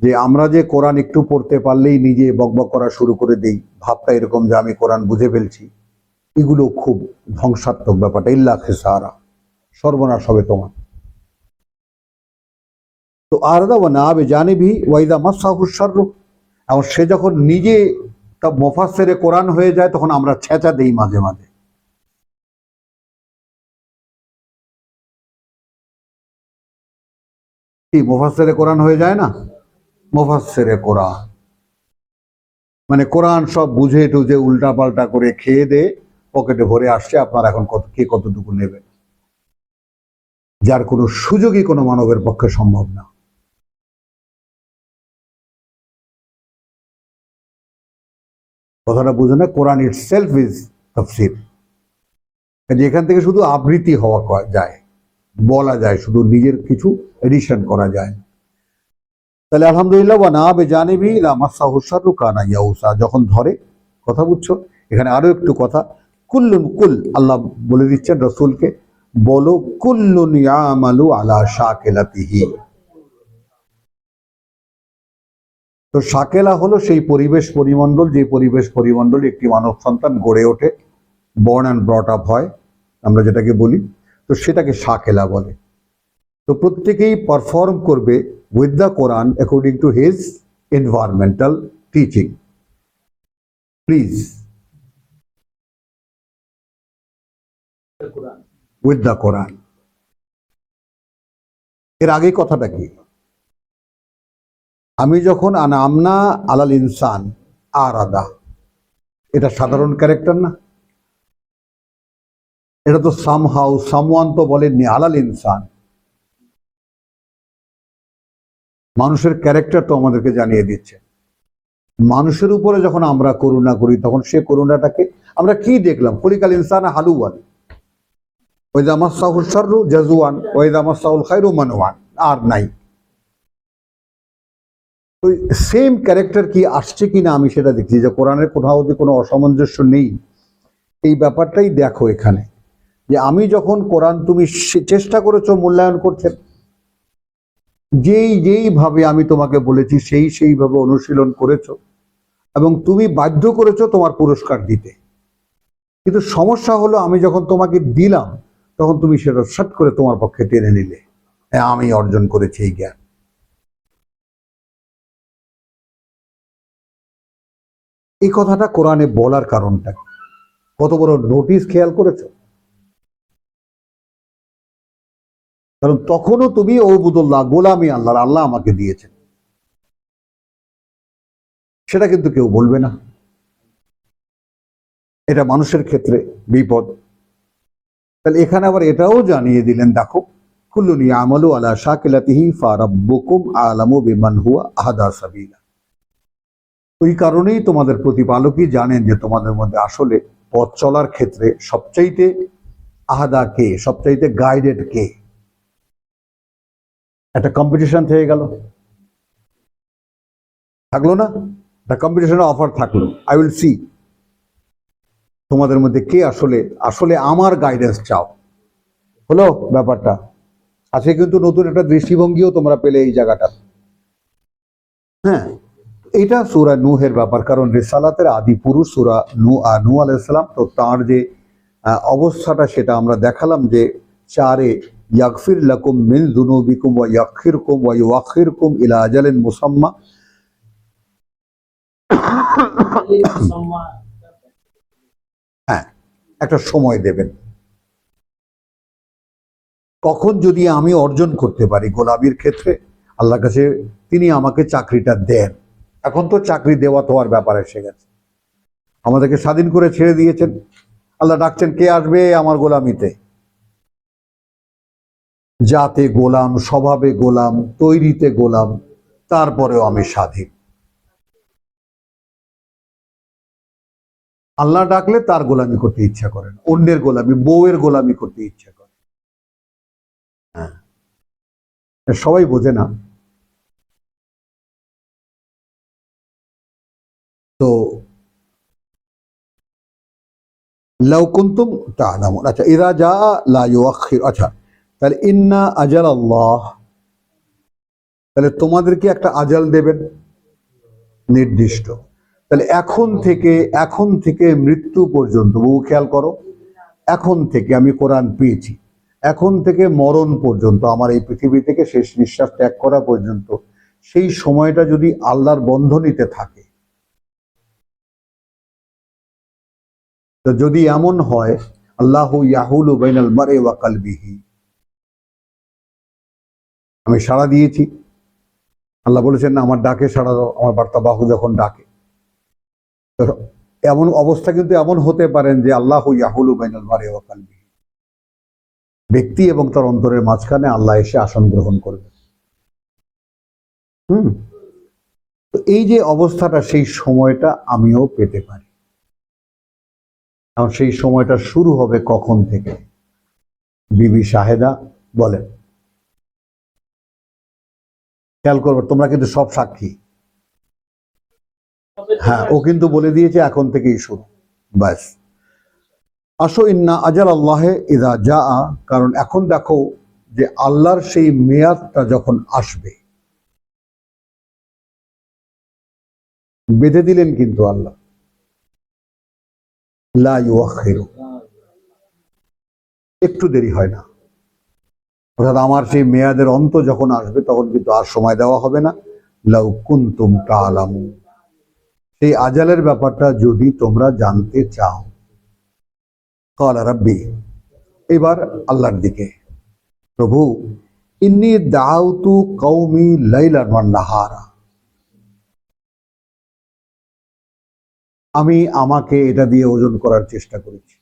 যে আমরা যে কোরআন একটু পড়তে পারলেই নিজে বকবক করা শুরু করে দেই, ভাবটা এরকম যে আমি কোরআন বুঝে ফেলছি, এগুলো খুব ধ্বংসাত্মক ব্যাপারটা। ইল্লা খেসারা, সর্বনাশ হবে তোমার। তো আরদা ও না বেজানিবি ওয়াইদা মাসসাহু শাররু, এবং সে যখন নিজে তা মুফাসসিরে কোরআন হয়ে যায়, তখন আমরা ছেঁচা দেই মাঝে মাঝে। কি মুফাসসিরে কোরআন হয়ে যায় না? মুফাসসিরে কোরআন মানে কোরআন সব বুঝে টুঝে উল্টা পাল্টা করে খেয়ে দে পকেটে ভরে আসছে, আপনার এখন কতটুকু নেবেন, যার কোনো সুযোগই কোনো মানবের পক্ষে সম্ভব না। কথাটা বুঝে না? কোরআন ইট সেলফ ইজ তাফসির। এখান থেকে শুধু আবৃত্তি হওয়া যায়, বলা যায়, শুধু নিজের কিছু এডিশন করা যায়। তাহলে আলহামদুলিল্লাহ, ওয়া না বেজানিবি লা মাসসাহু শাররু কানা ইয়াউসা, যখন ধরে, কথা বুঝছো? এখানে আরো একটু কথা, কুল আল্লাহ বলে দিচ্ছেন রসুলকে, বলো কুল্লুন ইয়ামালু আলা শাকিলাতিহি। তো শাকেলা হলো সেই পরিবেশ পরিমণ্ডল, যে পরিবেশ পরিমণ্ডলে একটি মানব সন্তান গড়ে ওঠে, বর্ন অ্যান্ড ব্রট আপ হয়, আমরা যেটাকে বলি, তো সেটাকে শাকেলা বলে। তো প্রত্যেকেই পারফর্ম করবে with the Quran according to his environmental teaching. Please, with the Quran. এর আগে কথাটা কি? আমি যখন আনামনা আলাল ইনসান আর আদা, এটা সাধারণ ক্যারেক্টার না? এটা তো সামহাউ সামওয়ান তো বলেননি, আলাল ইনসান। মানুষের ক্যারেক্টার তো আমাদেরকে জানিয়ে দিচ্ছে। মানুষের উপরে যখন আমরা করুণা করি, তখন সে করুণাটাকে আমরা কি দেখলাম? খলিকাল ইনসান হালুওয়ান, ওয়াইদা মাসসাহু শাররু জাজুয়ান ওয়াইদা মাসসাহুল খায়রু মানুয়ান। আর নাই। তো সেম ক্যারেক্টার কি আসছে কিনা আমি সেটা দেখছি, যে কোরআনের কোথাও যে কোনো অসামঞ্জস্য নেই, এই ব্যাপারটাই দেখো এখানে। যে আমি যখন কোরআন, তুমি চেষ্টা করেছো, মূল্যায়ন করছেন, যেইভাবে আমি তোমাকে বলেছি সেইভাবে অনুশীলন করেছো, এবং তুমি বাধ্য করেছো তোমার পুরস্কার দিতে। কিন্তু সমস্যা হলো আমি যখন তোমাকে দিলাম, তখন তুমি সেটা শট করে তোমার পক্ষে টেনে নিলে, হ্যাঁ আমি অর্জন করেছি এই জ্ঞান। এই কথাটা কোরআনে বলার কারণটা কত বড় নোটিস, খেয়াল করেছো? কারণ তখনও তুমি ওবুদুল্লাহ, গোলামি আল্লাহর, আল্লাহ আমাকে দিয়েছেন, সেটা কিন্তু কেউ বলবে না। এটা মানুষের ক্ষেত্রে বিপদ। তাহলে এখানে আবার এটাও জানিয়ে দিলেন, দেখো, কুল্লুন ইয়ামালু আলা শাকিলাতিহি ফারাব্বুকুম আলামু বিমান হুয়া আহদা সাবিলা। ওই কারণেই তোমাদের প্রতিপালকই জানেন যে তোমাদের মধ্যে আসলে পথ চলার ক্ষেত্রে সবচাইতে আহাদা কে, সবচাইতে গাইডেড কে। একটা কম্পিটিশন থেকে গেল, থাকলো না? একটা কম্পিটিশনের অফার থাকলো, আই উইল সি তোমাদের মধ্যে কে আসলে আসলে আমার গাইডেন্স চাও। হলো ব্যাপারটা। আজকে কিন্তু নতুন একটা দৃষ্টিভঙ্গিও তোমরা পেলে এই জায়গাটা। হ্যাঁ, এটা সূরা নূহের ব্যাপার, কারণ রিসালাতের আদি পুরুষ সূরা নূহ আলাইহিস সালাম। তো তার যে অবস্থাটা সেটা আমরা দেখালাম যে 4 ইয়াগফির লাকুম মিন যুনুবিকুম ওয়া ইয়াখিরকুম ওয়া ইউআখিরকুম ইলা আজালিন মুসাম্মা। হ্যাঁ, একটা সময় দেবেন, কখন যদি আমি অর্জন করতে পারি গোলামির ক্ষেত্রে আল্লাহর কাছে, তিনি আমাকে চাকরিটা দেন। এখন তো চাকরি দেওয়া তো আর ব্যাপার এসে গেছে, আমাদেরকে স্বাধীন করে ছেড়ে দিয়েছেন। আল্লাহ ডাকছেন, কে আসবে আমার গোলামিতে? জাতে গোলাম, স্বভাবে গোলাম, তৈরিতে গোলাম, তারপরেও আমি স্বাধীন। আল্লাহ ডাকলে তার গোলামি করতে ইচ্ছা করেন, অন্যের গোলামি, বউয়ের গোলামি করতে ইচ্ছা করে। হ্যাঁ, সবাই বোঝে না। তো লাউ কুনতুম তা'লামুন, আচ্ছা, ইযা জা লা ইউআখির, আচ্ছা, তাহলে ইন্না আজাল আল্লাহ, তাহলে তোমাদেরকে একটা আজাল দেবেন নির্দিষ্ট। তাহলে এখন থেকে মৃত্যু পর্যন্ত, বহু খেয়াল করো, এখন থেকে আমি কোরআন পেয়েছি, এখন থেকে মরণ পর্যন্ত, আমার এই পৃথিবী থেকে শেষ নিঃশ্বাস ত্যাগ করা পর্যন্ত, সেই সময়টা যদি আল্লাহর বন্ধনীতে থাকে, তো যদি এমন হয় আল্লাহু ইয়াহুলু বাইনাল মারই ওয়া কলবিহি, আমি সাড়া দিয়েছি, আল্লাহ বলেছেন না আমার ডাকে সাড়া দাও, আমার বার্তা বাহু যখন ডাকে। তো এমন অবস্থা কিন্তু এমন হতে পারেন যে আল্লাহু ইয়াহুলু বাইনাল মারই ওয়া কলবিহি, ব্যক্তি এবং তার অন্তরের মাঝখানে আল্লাহ এসে আসন গ্রহণ করবে। তো এই যে অবস্থাটা, সেই সময়টা আমিও পেতে পারি। কারণ সেই সময়টা শুরু হবে কখন থেকে? বিবি শাহেদা বলেন, খেয়াল করবে, তোমরা কিন্তু সব সাক্ষী। হ্যাঁ, ও কিন্তু বলে দিয়েছে এখন থেকেই শুরু, ব্যাস। আসো, ইন্না আজাল আল্লাহে ইযা জা, কারণ এখন দেখো যে আল্লাহর সেই মেয়াদটা যখন আসবে, বেঁধে দিলেন কিন্তু আল্লাহ, লা ইউআখিরু, একটু দেরি হয় না। অর্থাৎ আমার সেই মেয়াদের অন্ত যখন আসবে তখন কিন্তু আর সময় দেওয়া হবে না। লাউ কুনতুম তা'লামুন, সেই আজালের ব্যাপারটা যদি তোমরা জানতে চাও। ক্বালা রাব্বি, এবার আল্লাহর দিকে, প্রভু, ইন্নী দাউতু কওমি লাইলান ওয়ান নাহারা, আমি আমাকে এটা দিয়ে ওজন করার চেষ্টা করেছি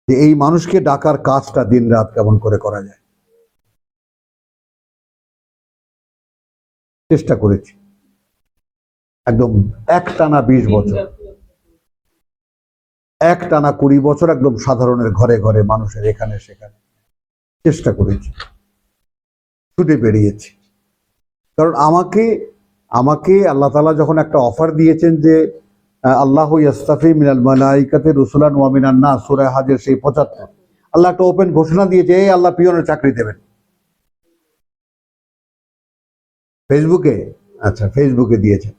যে এই মানুষকে ডাকার কাজটা দিন রাত কেমন করে করা যায়, চেষ্টা করেছি একদম একটানা 20 বছর, একটানা 20 বছর, একদম সাধারণের ঘরে ঘরে, মানুষের এখানে সেখানে চেষ্টা করেছি, ছুটে বেরিয়েছি। কারণ আমাকে আমাকে আল্লাহ তাআলা যখন একটা অফার দিয়েছেন যে আল্লাহু ইয়াস্তাফি মিনাল মালাইকাতি রুসুলান ওয়া মিনান নাস, সূরা হাজের সেই 75, আল্লাহ একটা ওপেন ঘোষণা দিয়েছে, এই আল্লাহ পিয়নের চাকরি দেবেন। ফেসবুকে, আচ্ছা, ফেসবুকে দিয়েছেন,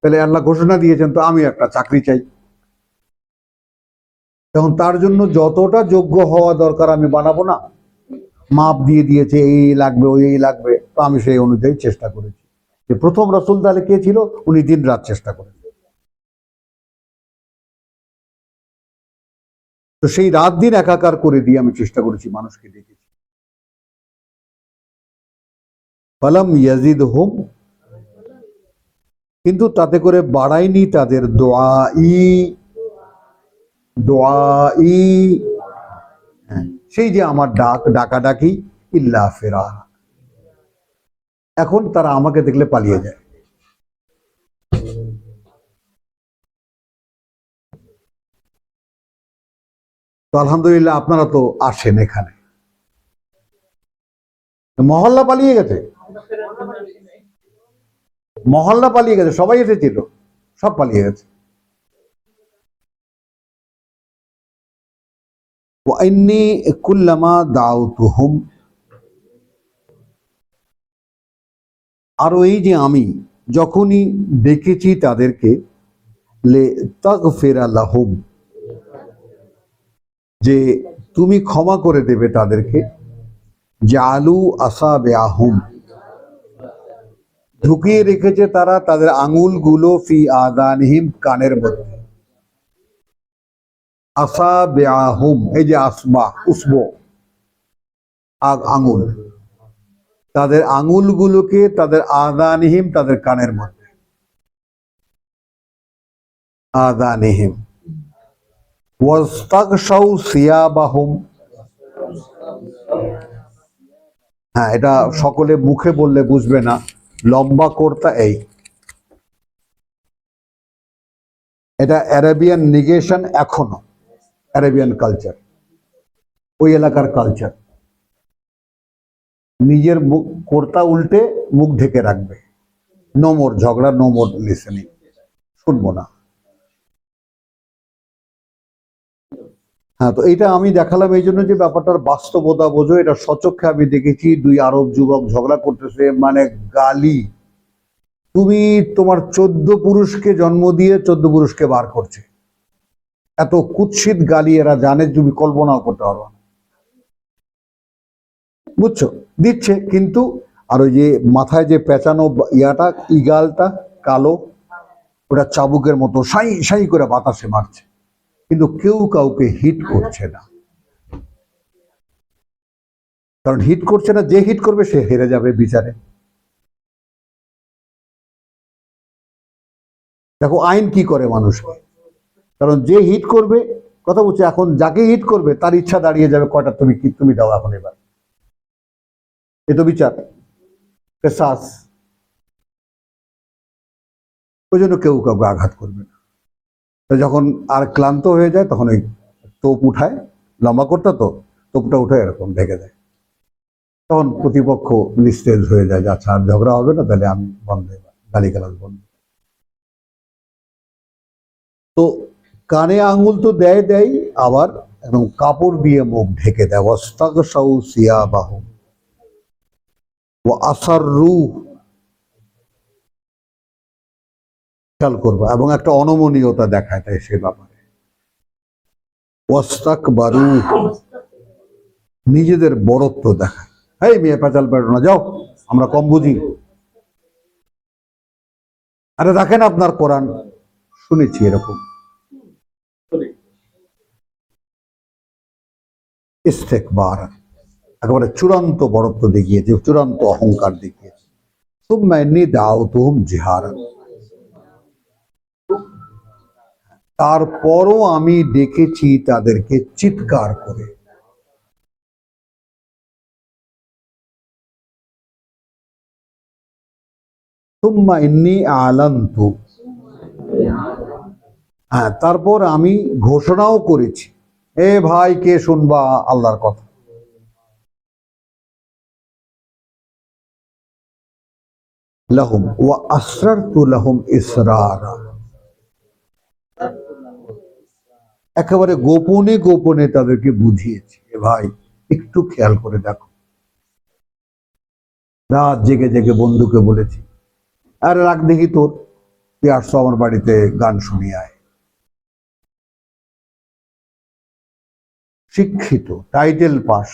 তাহলে আল্লাহ ঘোষণা দিয়েছেন, তো আমি একটা চাকরি চাই। তখন তার জন্য যতটা যোগ্য হওয়া দরকার আমি বানাবো না, মাপ দিয়ে দিয়েছে, এই লাগবে, ওই এই লাগবে, তো আমি সেই অনুযায়ী চেষ্টা করেছি। যে প্রথম রাসূল তাহলে কে ছিল? উনি দিন রাত চেষ্টা করেন। তো সেই রাত দিন একাকার করে দিয়ে আমি চেষ্টা করেছি, মানুষকে ডেকেছি। ফালাম ইয়াজিদহুম, কিন্তু তাতে করে বাড়ায়নি তাদের দোয়াই, সেই যে আমার ডাকাডাকি, ইল্লা ফিরারা। এখন তারা আমাকে দেখলে পালিয়ে যায়। তো আলহামদুলিল্লাহ আপনারা তো আসেন এখানে। মহল্লা পালিয়ে গেছে, মহল্লা পালিয়ে গেছে, সবাই এসেছিল, সব পালিয়ে গেছে। ওয়াইন্নী কুল্লামা দাউতুহুম, আর এই যে আমি যখনই ডেকেছি তাদেরকে, লে তাগফিরা লাহুম, যে তুমি ক্ষমা করে দেবে তাদেরকে, জালু আসাবিআহুম, ঢুকিয়ে রেখেছে তারা তাদের আঙুলগুলো ফি আযানিহিম, কানের মধ্যে। আসাবিআহুম, এই যে আসবা উসবু, আঙুল, তাদের আঙুলগুলোকে তাদের আযানিহিম, তাদের কানের মধ্যে। আযানিহিম ওয়াস্তাগশাউ সিয়াবাহুম, হ্যাঁ এটা সকলে মুখে বললে বুঝবে না, লম্বা কর্তা এই, এটা অ্যারাবিয়ান নিগেশন, এখনো অ্যারাবিয়ান কালচার, ওই এলাকার কালচার। নিজের মুখ কর্তা উল্টে মুখ ঢেকে রাখবে, নো মোর ঝগড়া, নো মোর লিসেনিং, শুনবো না। হ্যাঁ, তো এটা আমি দেখালাম এই জন্য যে ব্যাপারটার বাস্তবতা বোঝো। এটা সচক্ষে আমি দেখেছি, দুই আরব যুবক ঝগড়া করতেছে, মানে গালি, তুমি তোমার 14 পুরুষকে জন্ম দিয়ে 14 পুরুষকে বার করছে, এত কুৎসিত গালি এরা জানে, তুমি কল্পনাও করতে পারবে না, বুঝছো, দিচ্ছে কিন্তু। আর ওই যে মাথায় যে পেঁচানো ইয়াটা, ইগালটা কালো, ওটা চাবুকের মতো সাই সাই করে বাতাসে মারছে, কিন্তু কেউ কাউকে হিট করছে না। কারণ হিট করছে না, যে হিট করবে সে হেরে যাবে বিচারে। দেখো আইন কি করে মানুষকে, কারণ যে হিট করবে, কথা বলছে, এখন যাকে হিট করবে তার ইচ্ছা দাঁড়িয়ে যাবে কয়টা তুমি দাও এখন, এবার এ তো বিচার, কেসাস। ওই জন্য কেউ কাউকে আঘাত করবে না। তো যখন আর ক্লান্ত হয়ে যায় তখন ওই তোপ উঠায়, লম্বা করতে তো তোপটা উঠে এরকম ঢেকে দেয়, তখন প্রতিপক্ষ নিস্তেজ হয়ে যায়, আচ্ছা আর ঝগড়া হবে না, তাহলে আমি বন্ধ, গালিগালাজ বন্ধ। তো কানে আঙুল তো দেয় দেয়, আবার এবং কাপড় দিয়ে মুখ ঢেকে দেয়। ওয়াস্তাগশাউ সিয়াবাহুম ওয়া আসাররু, খেয়াল করবা, এবং একটা অনমনীয়তা দেখায় তাই সে ব্যাপারে। ওয়াস্তাকবারু, নিজেদের বড়ত্ব দেখায়, এই মেয়ে পেঁচাল পেড়ো না, যাও আমরা কম বুঝি। আরে রাখেন আপনার কোরআন, শুনেছি এরকম। ইস্তেকবার, একেবারে চূড়ান্ত বড়ত্ব দেখিয়েছে, চূড়ান্ত অহংকার দেখিয়েছে। সুম্মা ইন্নী দাউতুহুম জিহারান, তারপরও আমি ডেকেছি তাদেরকে চিৎকার করে। সুম্মা ইন্নী আলান্তু, হ্যাঁ তারপর আমি ঘোষণাও করেছি, এ ভাই কে শুনবা আল্লাহর কথা। লাহুম ওয়া আসরারতু লাহুম ইসরারা, একেবারে গোপনে গোপনে তাদেরকে বুঝিয়েছি, এ ভাই একটু খেয়াল করে দেখো। রাত জেগে জেগে বন্ধুকে বলেছি, আরে রাখ দেখি তোর, তুই আসছো আমার বাড়িতে, গান শুনিয়ে আয়। শিক্ষিত, টাইটেল পাস,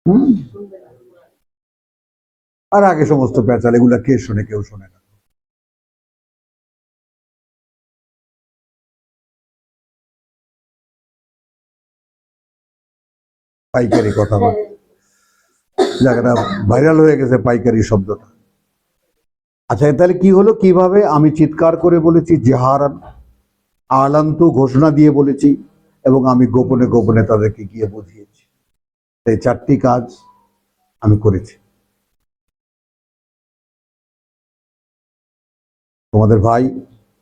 হম, আর আগে সমস্ত পেঁচাল, এগুলা কে শোনে, কেউ শোনে না। পাইকারি কথা বলে, জায়গাটা ভাইরাল হয়ে গেছে পাইকারি শব্দটা। আচ্ছা, তাহলে কি হলো, কিভাবে? আমি চিৎকার করে বলেছি, জেহারান, আলান্তু, ঘোষণা দিয়ে বলেছি, এবং আমি গোপনে গোপনে তাদেরকে গিয়ে বুঝিয়েছি। এই 4টি কাজ আমি করেছি। তোমাদের ভাই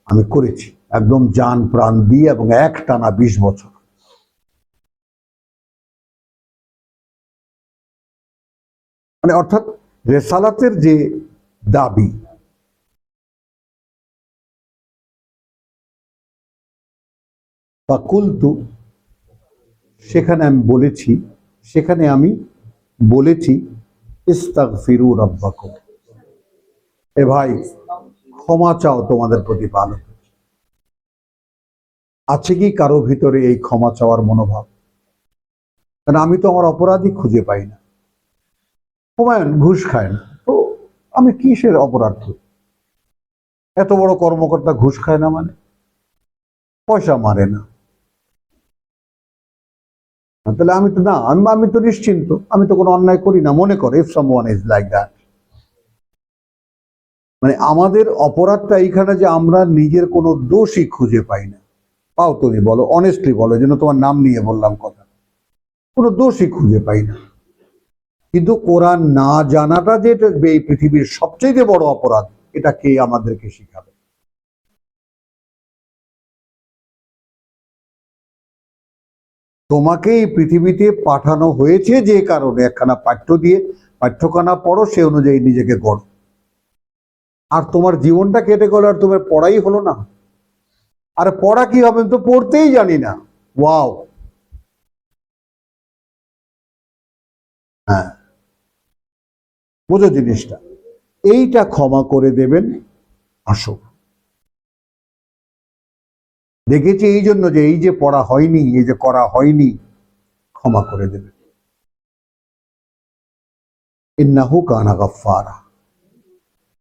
আমি করেছি একদম জান প্রাণ দিয়ে, এবং একটানা 20 বছর। মানে অর্থাৎ রেসালাতের যে দাবি, বা কুলতু, সেখানে আমি বলেছি ইস্তাগফিরু রাব্বাকুম, এ ভাই ক্ষমা চাও তোমাদের প্রতিপালক। আছে কি কারো ভিতরে এই ক্ষমা চাওয়ার মনোভাব? কারণ আমি তো আমার অপরাধী খুঁজে পাই না। হুমায়ুন ঘুষ খায় না, তো আমি কিসের অপরাধ করি? এত বড় কর্মকর্তা ঘুষ খায় না মানে? পয়সা মারে না, তাহলে আমি তো না, আমি তো নিশ্চিন্ত, আমি তো কোনো অন্যায় করি না। মনে করে if someone is like that, মানে আমাদের অপরাধটা এইখানে যে আমরা নিজের কোনো দোষই খুঁজে পাই না। পাও তুমি বলো, অনেস্টলি বলো, যেন তোমার নাম নিয়ে বললাম কথা, কোনো দোষই খুঁজে পাই না। কিন্তু কোরআন না জানাটা যে এই পৃথিবীর সবচেয়ে বড় অপরাধ, এটা কে আমাদেরকে শিখাবে? তোমাকে এই পৃথিবীতে পাঠানো হয়েছে যে কারণে, একখানা পাঠ্য দিয়ে পাঠ্যখানা পড়ো, সে অনুযায়ী নিজেকে গড়ো। আর তোমার জীবনটা কেটে গেল, আর তোমার পড়াই হলো না। আর পড়া কি হবে, তো পড়তেই জানি না। ওয়াও, হ্যাঁ, বোঝো জিনিসটা। এইটা ক্ষমা করে দেবেন। আসো, দেখেছি এই জন্য যে এই যে পড়া হয়নি, এই যে করা হয়নি, ক্ষমা করে দেবেন। ইন্নাহু কানা গাফফারা।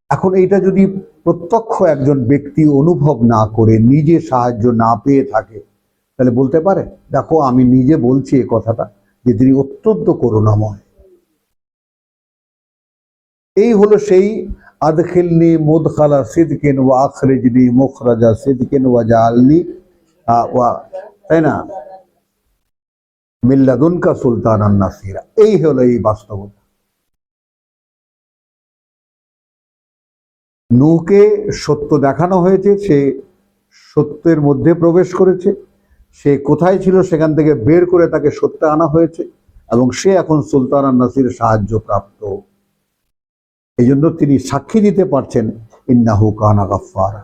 এখন এইটা যদি প্রত্যক্ষ একজন ব্যক্তি অনুভব না করে, নিজে সাহায্য না পেয়ে থাকে, তাহলে বলতে পারে, দেখো আমি নিজে বলছি এই কথাটা, যে তিনি অত্যন্ত করুণাময়। এই হলো সেই আদখিলনি মুদখালা সিদকিন ওয়া আখরিজনি মুখরাজা সিদকিন ওয়া জাআলনি ওয়া, তাই না, মিল্লাদুনকা সুলতানান নাসিরা। এই হলো এই বাস্তবতা। নূহকে সত্য দেখানো হয়েছে, সে সত্যের মধ্যে প্রবেশ করেছে। সে কোথায় ছিল সেখান থেকে বের করে তাকে সত্যে আনা হয়েছে, এবং সে এখন সুলতানান নাসির সাহায্য প্রাপ্ত। এই জন্য তিনি সাক্ষী দিতে পারছেন, ইন্নাহু কানা গাফফারা।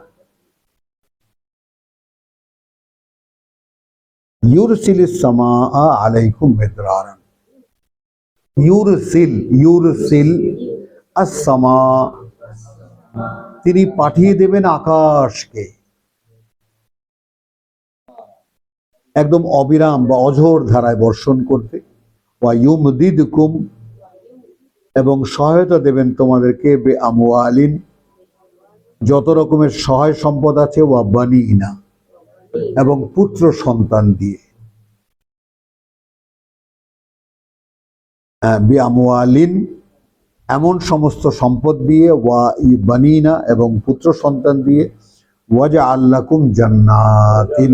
ইউরসিলিস সামাআ আলাইকুম মিদরারান। ইউরসিল আস-সামা, তিনি পাঠিয়ে দেবেন আকাশকে একদম অবিরাম বা অঝোর ধারায় বর্ষণ করতে। ওয়া ইউমদিদকুম, এবং সহায়তা দেবেন তোমাদেরকে, বে আমওয়ালিন, যত রকমের সহায় সম্পদ আছে, ওয়া বানিনা, এবং পুত্র সন্তান দিয়ে। বে আমওয়ালিন, এমন সমস্ত সম্পদ দিয়ে, ওয়া বানিনা, এবং পুত্র সন্তান দিয়ে। ওয়াজআল লাকুম জান্নাতিন,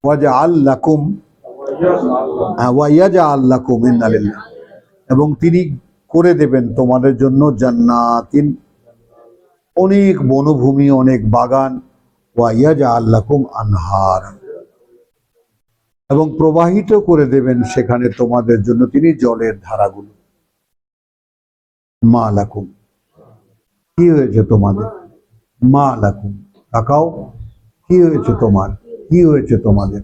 ওয়াজআল লাকুম, ওয়া ইয়াজআল লাকুম, ইন্না লিল্লাহ, এবং তিনি করে দেবেন তোমাদের জন্য জান্নাতিন, অনেক বনভূমি, অনেক বাগান। ওয়া ইয়াজআল লাকুম আনহার, এবং প্রবাহিত করে দেবেন সেখানে তোমাদের জন্য তিনি জলের ধারাগুলো। মা লাকুম, কি হয়েছে তোমাদের? মা লাকুম, তাকাও, কি হয়েছে তোমার, কি হয়েছে তোমাদের?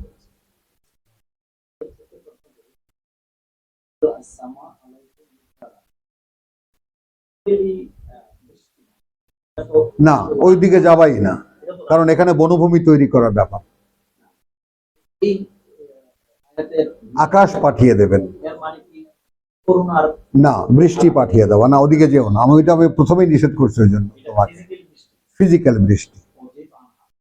না, ওই দিকে যাবাই না, কারণ এখানে বনভূমি তৈরি করার ব্যাপার। আকাশ পাঠিয়ে দেবেন, না বৃষ্টি পাঠিয়ে দেওয়া, না ওদিকে যেও না। আমি প্রথমেই নিষেধ করছি ওই জন্য তোমাকে। ফিজিক্যাল বৃষ্টি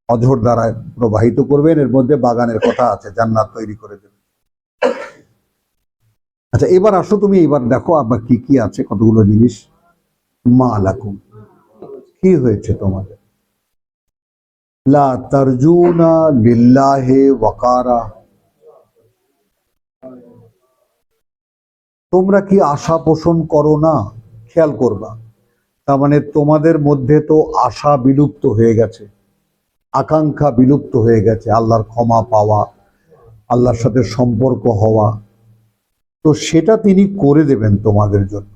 অঝোর দ্বারায় প্রবাহিত করবেন, এর মধ্যে বাগানের কথা আছে, জান্নাত তৈরি করে দেবেন। আচ্ছা, এবার আসো তুমি, এবার দেখো আবার কি কি আছে, কতগুলো জিনিস। মা লাকুম, কি হয়েছে তোমাদের? লা তারজুনা লিল্লাহি ওয়াকারা, তোমরা কি আশা পোষণ করো না? খেয়াল করবা, তার মানে তোমাদের মধ্যে তো আশা বিলুপ্ত হয়ে গেছে, আকাঙ্ক্ষা বিলুপ্ত হয়ে গেছে, আল্লাহর ক্ষমা পাওয়া, আল্লাহর সাথে সম্পর্ক হওয়া। তো সেটা তিনি করে দেবেন তোমাদের জন্য।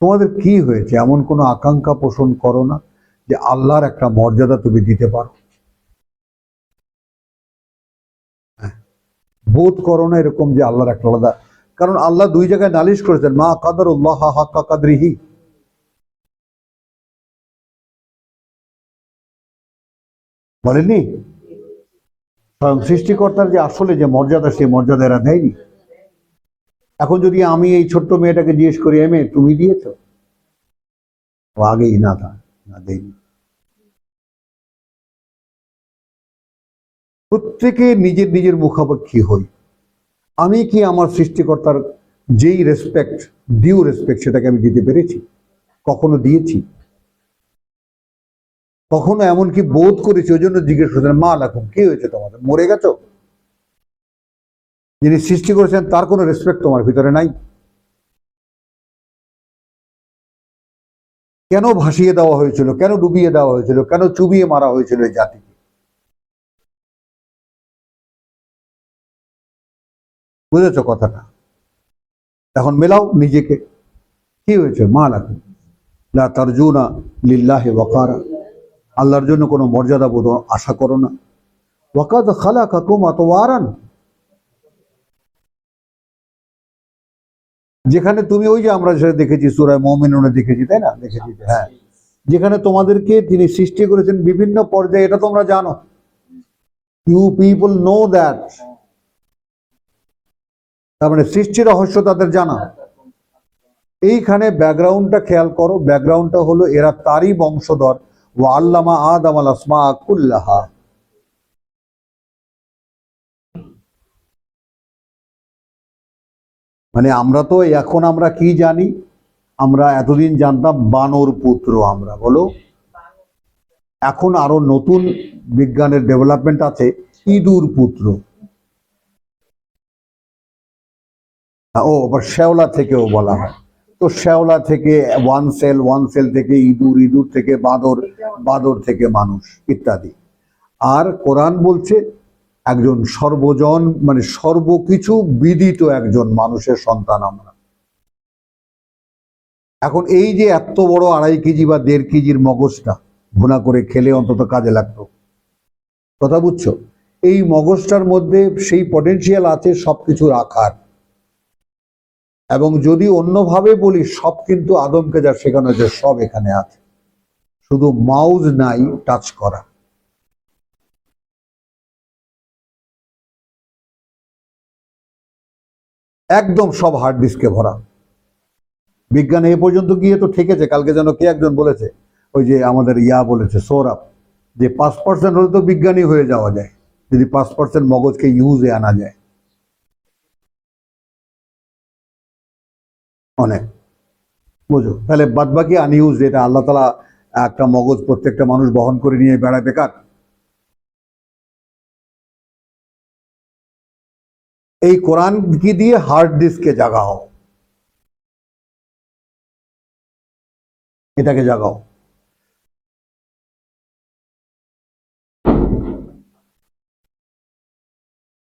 তোমাদের কি হয়েছে? এমন কোনো আকাঙ্ক্ষা পোষণ করো না যে আল্লাহর একটা মর্যাদা তুমি দিতে পারো? বোধ করো না এরকম যে আল্লাহর একটা আলাদা? কারণ আল্লাহ দুই জায়গায় নালিশ করেছেন, মা কাদারুল্লাহ হাক্কা কাদরিহি, বলেননি? স্বয়ং সৃষ্টিকর্তার যে আসলে যে মর্যাদা, সেই মর্যাদা এরা দেয়নি। এখন যদি আমি এই ছোট্ট মেয়েটাকে জিজ্ঞেস করি, এ মেয়ে তুমি দিয়েছ? ও আগেই না, তা না, দেয়নি। প্রত্যেকে নিজের নিজের মুখাপেক্ষী হই। আমি কি আমার সৃষ্টিকর্তার যেই রেসপেক্ট, ডিউ রেসপেক্ট, সেটাকে আমি দিতে পেরেছি? কখনো দিয়েছি? কখনো এমনকি বোধ করেছি? ওই জন্য জিজ্ঞেস করছেন মা লাকুম, কি হয়েছে তোমাদের? মরে গেছো? যিনি সৃষ্টি করেছেন তার কোনো রেসপেক্ট তোমার ভিতরে নাই? কেন ভাসিয়ে দেওয়া হয়েছিল? কেন ডুবিয়ে দেওয়া হয়েছিল? কেন চুবিয়ে মারা হয়েছিল এই জাতিকে? বুঝেছো কথাটা? এখন মেলাও নিজেকে। কি হয়েছে? মা লাকুম লা তারজুনা লিল্লাহি ওয়াকারা, আল্লাহর জন্য কোনো মর্যাদা বোধ আশা করো না। ওয়াকাদ খালাকাকুম আতওয়ারান, যেখানে তুমি, ওই যে আমরা সেটা দেখেছি সূরা মুমিনুনে দেখেছি, তাই না? দেখেছি, হ্যাঁ, যেখানে তোমাদেরকে তিনি সৃষ্টি করেছেন বিভিন্ন পর্যায়ে, এটা তোমরা জানো। You people know that. তার মানে সৃষ্টির রহস্য তাদের জানা। এইখানে ব্যাকগ্রাউন্ডটা খেয়াল করো, ব্যাকগ্রাউন্ডটা হলো এরা তারই বংশধর। ওয়া আল্লামা আদম আল আসমা কুল্লাহা, মানে আমরা তো এখন আমরা কি জানি? আমরা এতদিন জানতাম বানর পুত্র, আমরা বলো। এখন আরো নতুন বিজ্ঞানের ডেভেলপমেন্ট আছে, ইঁদুর পুত্র। ও আবার শ্যাওলা থেকেও বলা হয়। তো শ্যাওলা থেকে ওয়ান সেল থেকে ইঁদুর, ইঁদুর থেকে বাঁদর, বাঁদর থেকে মানুষ, ইত্যাদি। আর কোরআন বলছে একজন সর্বজন, মানে সর্বকিছু বিদিত একজন মানুষের সন্তান আমরা। এখন এই যে এত বড় 2.5 কেজি বা 1.5 কেজির মগজটা ভুনা করে খেলে অন্তত কাজে লাগতো, কথা বুঝছো? এই মগজটার মধ্যে সেই পটেনশিয়াল আছে সবকিছু রাখার। এবং যদি অন্যভাবে বলি, সব কিন্তু আদমকে যা শেখানো হয়েছে সব এখানে আছে, শুধু মাউজ নাই টাচ করা। একদম সব হার্ড ডিস্কে ভরা। বিজ্ঞান এ পর্যন্ত গিয়ে তো ঠেকেছে। কালকে যেন কে একজন বলেছে, ওই যে আমাদের বলেছে সৌরভ, যে 5% হলে তো বিজ্ঞানী হয়ে যাওয়া যায়, যদি 5% মগজকে ইউজে আনা যায়। অনেক, বুঝো তাহলে বাদ বাকি আনইউজ, এটা আল্লাহ তালা একটা মগজ প্রত্যেকটা মানুষ বহন করে নিয়ে বেড়ায় বেকার। এই কোরআন কি দিয়ে হার্ড ডিস্কে জাগাও, এটাকে জাগাও।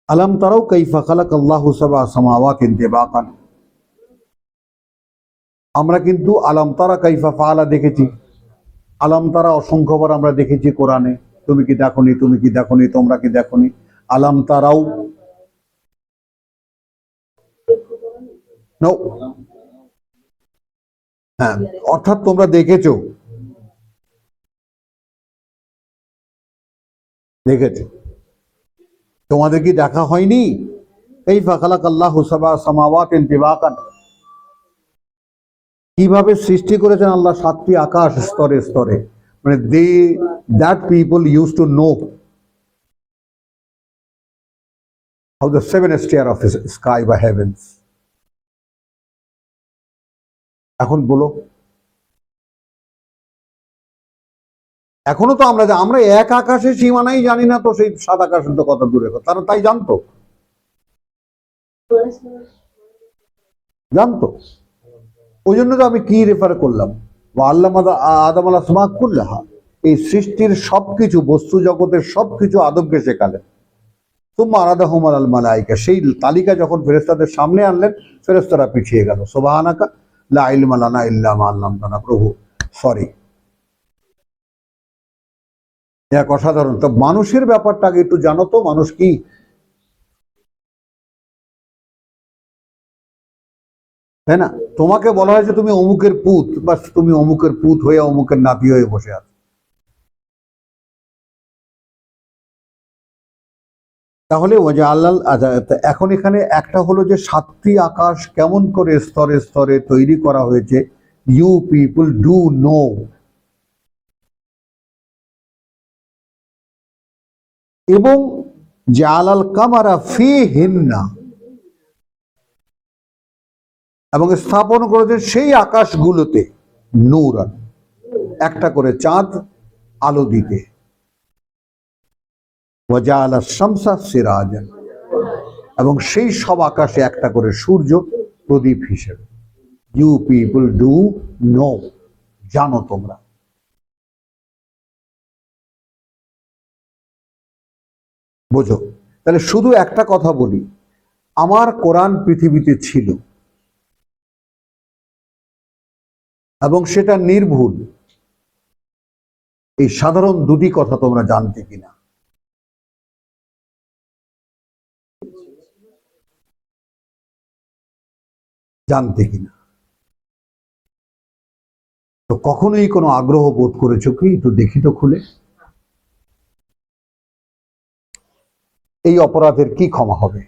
আলম তারাও কাইফা খালাকাল্লাহু সাবআ সামাওয়াতিন তিবাকান, আমরা কিন্তু আলম তারা কাইফা ফাআলা দেখেছি। আলম তারা অসংখ্যবার আমরা দেখেছি কোরআনে। তুমি কি দেখোনি? তুমি কি দেখোনি? তোমরা কি দেখোনি? আলম তারাও, নো, হ্যাঁ, অর্থাৎ তোমরা দেখেছো, দেখেছো। তোমাদের কি দেখা হয়নি? কাইফা খালাকাল্লাহু সাবআ সামাওয়াতিন তিবাকান, কিভাবে সৃষ্টি করেছেন আল্লাহ 7টি আকাশ স্তরে স্তরে। মানে that people use to know how the 7 star of sky বা হেভেন্স। এখন বলো, এখনো তো আমরা এক আকাশের সীমানাই জানি না, তো সেই সাত আকাশের তো কত দূরে, তারা তাই জানতো, জানতো। ওই জন্য তো আমি কি রেফার করলাম, আল্লাহ আদম আল আসমা কুল্লাহা, এই সৃষ্টির সবকিছু, বস্তু জগতের সবকিছু আদমকে শেখালেন। তুম্মা আরাদাহুম আলাল মালাইকা, সেই তালিকা যখন ফেরেশতাদের সামনে আনলেন, ফেরেশতারা পিছিয়ে গেল। সুবহানাকা লা ইলমা লানা ইল্লা মা আল্লামতানা, প্রভু সরি। এক অসাধারণ। তো মানুষের ব্যাপারটা আগে একটু জানো তো, মানুষ কি, তাই না? তোমাকে বলা হয়েছে তুমি অমুকের পুত, বাস তুমি অমুকের পুত হয়ে অমুকের নাতি হয়ে বসে আছো। তাহলে ওয়াজা আল্লাহ, এখন এখানে একটা হলো যে সাতটি আকাশ কেমন করে স্তরে স্তরে তৈরি করা হয়েছে, ইউ পিপল ডু নো। এবং জালাল কামারা ফি হিন্না, এবং স্থাপন করেছে সেই আকাশগুলোতে নূরান, একটা করে চাঁদ আলো দিতে, ওয়াজাআলা শামসা সিরাজান, এবং সেই সব আকাশে একটা করে সূর্য প্রদীপ হিসেবে। ইউ পিপল ডু নো, জানো তোমরা। বোঝো? তাহলে শুধু একটা কথা বলি, আমার কোরআন পৃথিবীতে ছিল এবং সেটা নির্ভুল, এই সাধারণ দুটি কথা তোমরা জানতে কিনা? জানতে কিনা? তো কখনোই কোনো আগ্রহ বোধ করেছো কি, একটু দেখি তো খুলে, এই অপরাধের কি ক্ষমা হবে?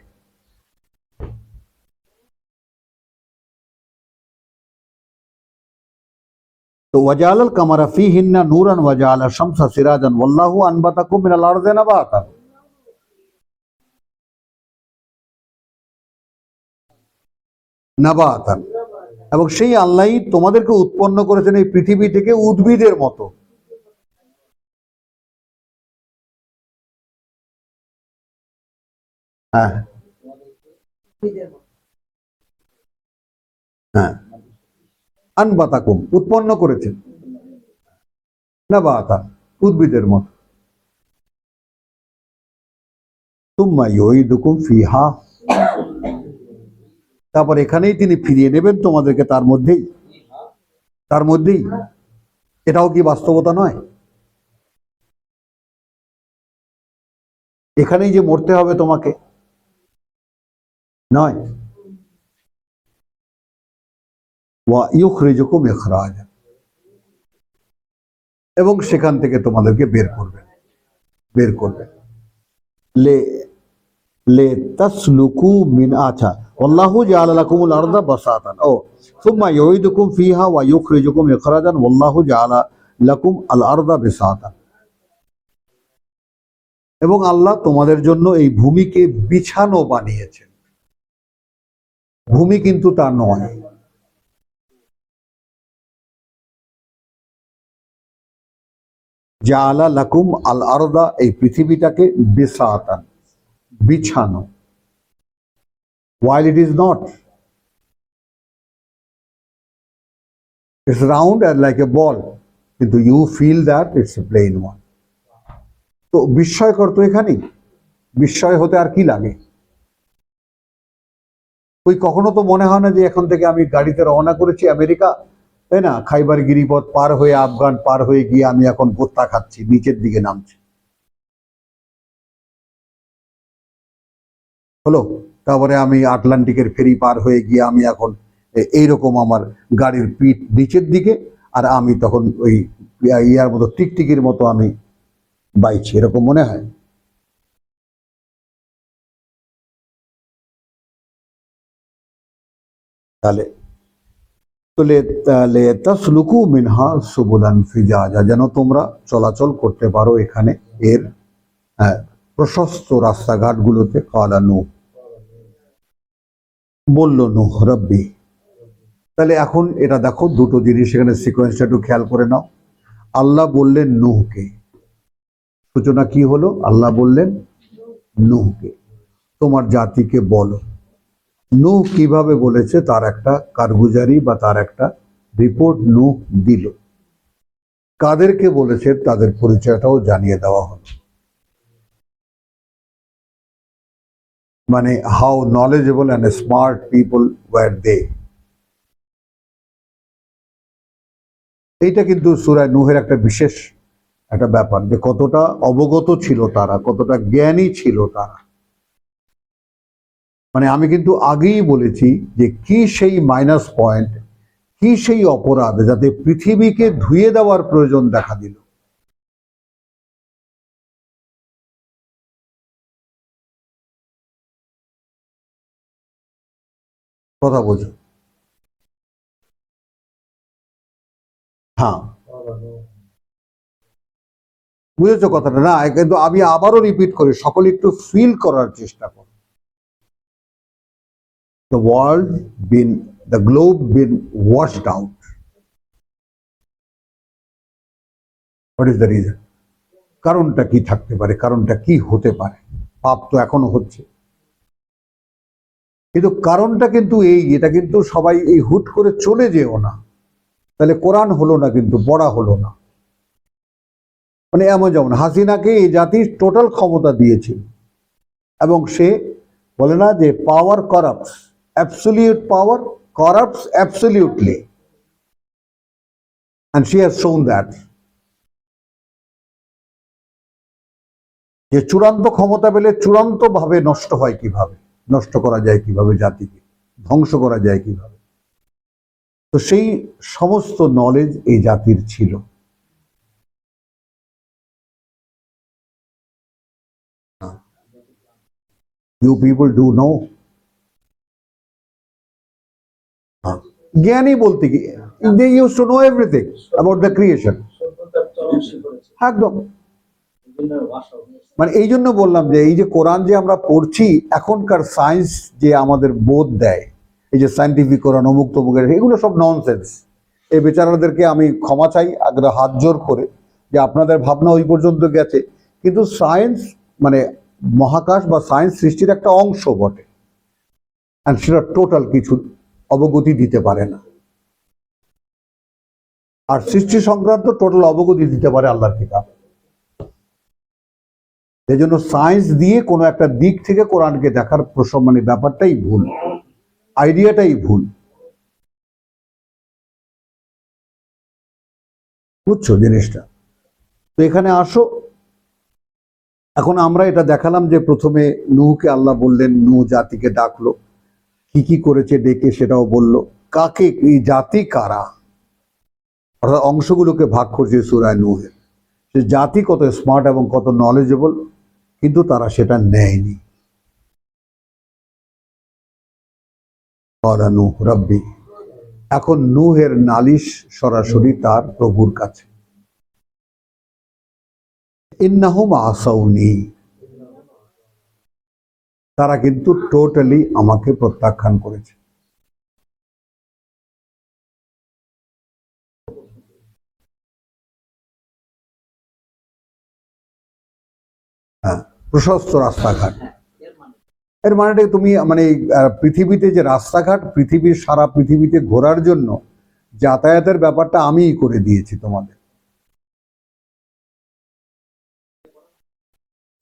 তো ওয়াজালাল কামারা ফীহিন্না নূরান ওয়াজালা শামসা সিরাজান ওয়াল্লাহু আনবাতাকুম মিনাল আরদি নাবাতা। নাবাতান, এবং সেই আল্লাহই তোমাদেরকে উৎপন্ন করেছেন এই পৃথিবী থেকে উদ্ভিদের মতো। হ্যাঁ, হ্যাঁ, আনবাতাকুম, উৎপন্ন করেছেন, নাবাতান, উদ্ভিদের মতো। তুম্মা ইউঈদুকুম ফিহা, তারপর এখানেই তিনি ফিরিয়ে নেবেন তোমাদেরকে তার মধ্যেই, তার মধ্যেই। এটাও কি বাস্তবতা নয়? এখানেই যে মরতে হবে তোমাকে, নয়? ওয়া ইউখরিজুকুম ইখরাজা, এবং সেখান থেকে তোমাদেরকে বের করবেন, বের করবেন। লে লে তাসলুকু মিন, আচ্ছা, আল্লাহু জাআলা লাকুমুল আরদা বাসাতান, ও সুম্মা ইউঈদুকুম ফিহা ওয়া ইউখরিজুকুম ইখরাজান ওয়াল্লাহু জাআলা লাকুম আল আরদা বিসাতান, এবং আল্লাহ তোমাদের জন্য এই ভূমিকে বিছানো বানিয়েছেন। ভূমি কিন্তু তা নয়। জাআলা লাকুম আল আরদা, এই পৃথিবীটাকে বিসাতান, বিছানো, while it is not, it's round and like a ball, কিন্তু you feel that it's a plain one. তো বিস্ময়কর তো এখানেই, বিস্ময় হতে আর কি লাগে? ওই কখনো তো মনে হয় না যে এখন থেকে আমি গাড়িতে রওনা করেছি আমেরিকা, তাই না, খাইবার গিরিপথ পার হয়ে আফগান পার হয়ে গিয়ে আমি এখন ভুট্টা খাচ্ছি, নিচের দিকে নামছি, হলো? তারপরে আমি আটলান্টিকের ফেরি পার হয়ে গিয়ে আমি এখন এইরকম আমার গাড়ির পিঠ নিচের দিকে, আর আমি তখন ওই ইয়ার মতো টিকটিকির মতো আমি বাইছি, এরকম মনে হয়? তাহলে তাহলে তাসলুকু মিনহা সুবুলান ফিজাজা, যেন তোমরা চলাচল করতে পারো এখানে এর, হ্যাঁ, প্রশস্ত রাস্তাঘাটগুলোতে। কালা নূহ, বলল নূহ রব্বি, তাহলে এখন এটা দেখো, দুটো জিনিস এখানে সিকোয়েন্সটা একটু খেয়াল করে নাও। আল্লাহ বললেন নূহকে, সূচনা কি হলো? আল্লাহ বললেন নূহকে তোমার জাতিকে বলো। নূহ কিভাবে বলেছে তার একটা কারগুজারি বা তার একটা রিপোর্ট নূহ দিল। কাদেরকে বলেছে তাদের পরিচয়টাও জানিয়ে দেওয়া হলো। মানে how knowledgeable and smart people were they. এইটা কিন্তু সূরা নূহের একটা বিশেষ একটা ব্যাপার, যে কতটা অবগত ছিল তারা, কতটা জ্ঞানী ছিল তারা। মানে আমি কিন্তু আগেই বলেছি যে কি সেই মাইনাস পয়েন্ট, কি সেই অপরাধ যাতে পৃথিবীকে ধুয়ে দেওয়ার প্রয়োজন দেখা দিল। কথা বোঝো? হ্যাঁ, বুঝেছো কথাটা? না, কিন্তু আমি আবারও রিপিট করি, সকলে একটু ফিল করার চেষ্টা করো। The world been, the globe been washed out. What is the reason? কারণটা কি থাকতে পারে? কারণটা কি হতে পারে? পাপ তো এখনো হচ্ছে, কিন্তু কারণটা কিন্তু এটা কিন্তু সবাই এই হুট করে চলে যেও না, তাহলে কোরআন হলো না, কিন্তু পড়া হলো না। মানে এমন যেমন হাসিনাকে এই জাতির টোটাল ক্ষমতা দিয়েছিল, এবং সে বলে না যে power corrupts, absolute power corrupts absolutely, and she has shown that। যে চূড়ান্ত ক্ষমতা পেলে চূড়ান্ত ভাবে নষ্ট হয় কিভাবে, নষ্ট করা যায় কিভাবে, জাতিকে ধ্বংস করা যায় কিভাবে, তো সেই সমস্ত নলেজ এই জাতির ছিল। You people do know. জ্ঞানী বলতে কি, they use to know everything about the creation. একদম। মানে এই জন্য বললাম যে এই যে কোরআন যে আমরা পড়ছি, এখনকার সায়েন্স যে আমাদের বোধ দেয়, এই যে সায়েন্টিফিক কোরআন, অমুক তমুকের, এগুলো সব ননসেন্স। এই বেচারাদেরকে আমি ক্ষমা চাই আগ্রহ হাত জোর করে, যে আপনাদের ভাবনা ওই পর্যন্ত গেছে, কিন্তু সায়েন্স মানে মহাকাশ বা সায়েন্স সৃষ্টির একটা অংশ বটে, অ্যান্ড সেটা টোটাল কিছু অবগতি দিতে পারে না। আর সৃষ্টি সংক্রান্ত টোটাল অবগতি দিতে পারে আল্লাহর কিতাব। সেই জন্য সায়েন্স দিয়ে কোনো একটা দিক থেকে কোরআনকে দেখার মানে ব্যাপারটাই ভুল, আইডিয়াটাই ভুল। বুঝছো জিনিসটা? তো এখানে আসো, এখন আমরা এটা দেখালাম যে প্রথমে নূহকে আল্লাহ বললেন, নূহ জাতিকে ডাকলো, কি কি করেছে ডেকে সেটাও বললো, কাকে, এই জাতি কারা, অর্থাৎ অংশগুলোকে ভাগ করছে সূরায় নূহে। সে জাতি কত স্মার্ট এবং কত নলেজেবল, কিন্তু তারা সেটা নেয়নি। ক্বালা নূহ রাব্বি, এখন নূহের নালিশ সরাসরি তার প্রভুর কাছে। ইন্নাহুম আসাউনি, তারা কিন্তু টোটালি আমাকে প্রত্যাখ্যান করেছে। হ্যাঁ, প্রশস্ত রাস্তাঘাট, এর মানেটা তুমি মানে পৃথিবীতে যে রাস্তাঘাট, পৃথিবীর সারা পৃথিবীতে ঘোরার জন্য যাতায়াতের ব্যাপারটা আমিই করে দিয়েছি তোমাদের।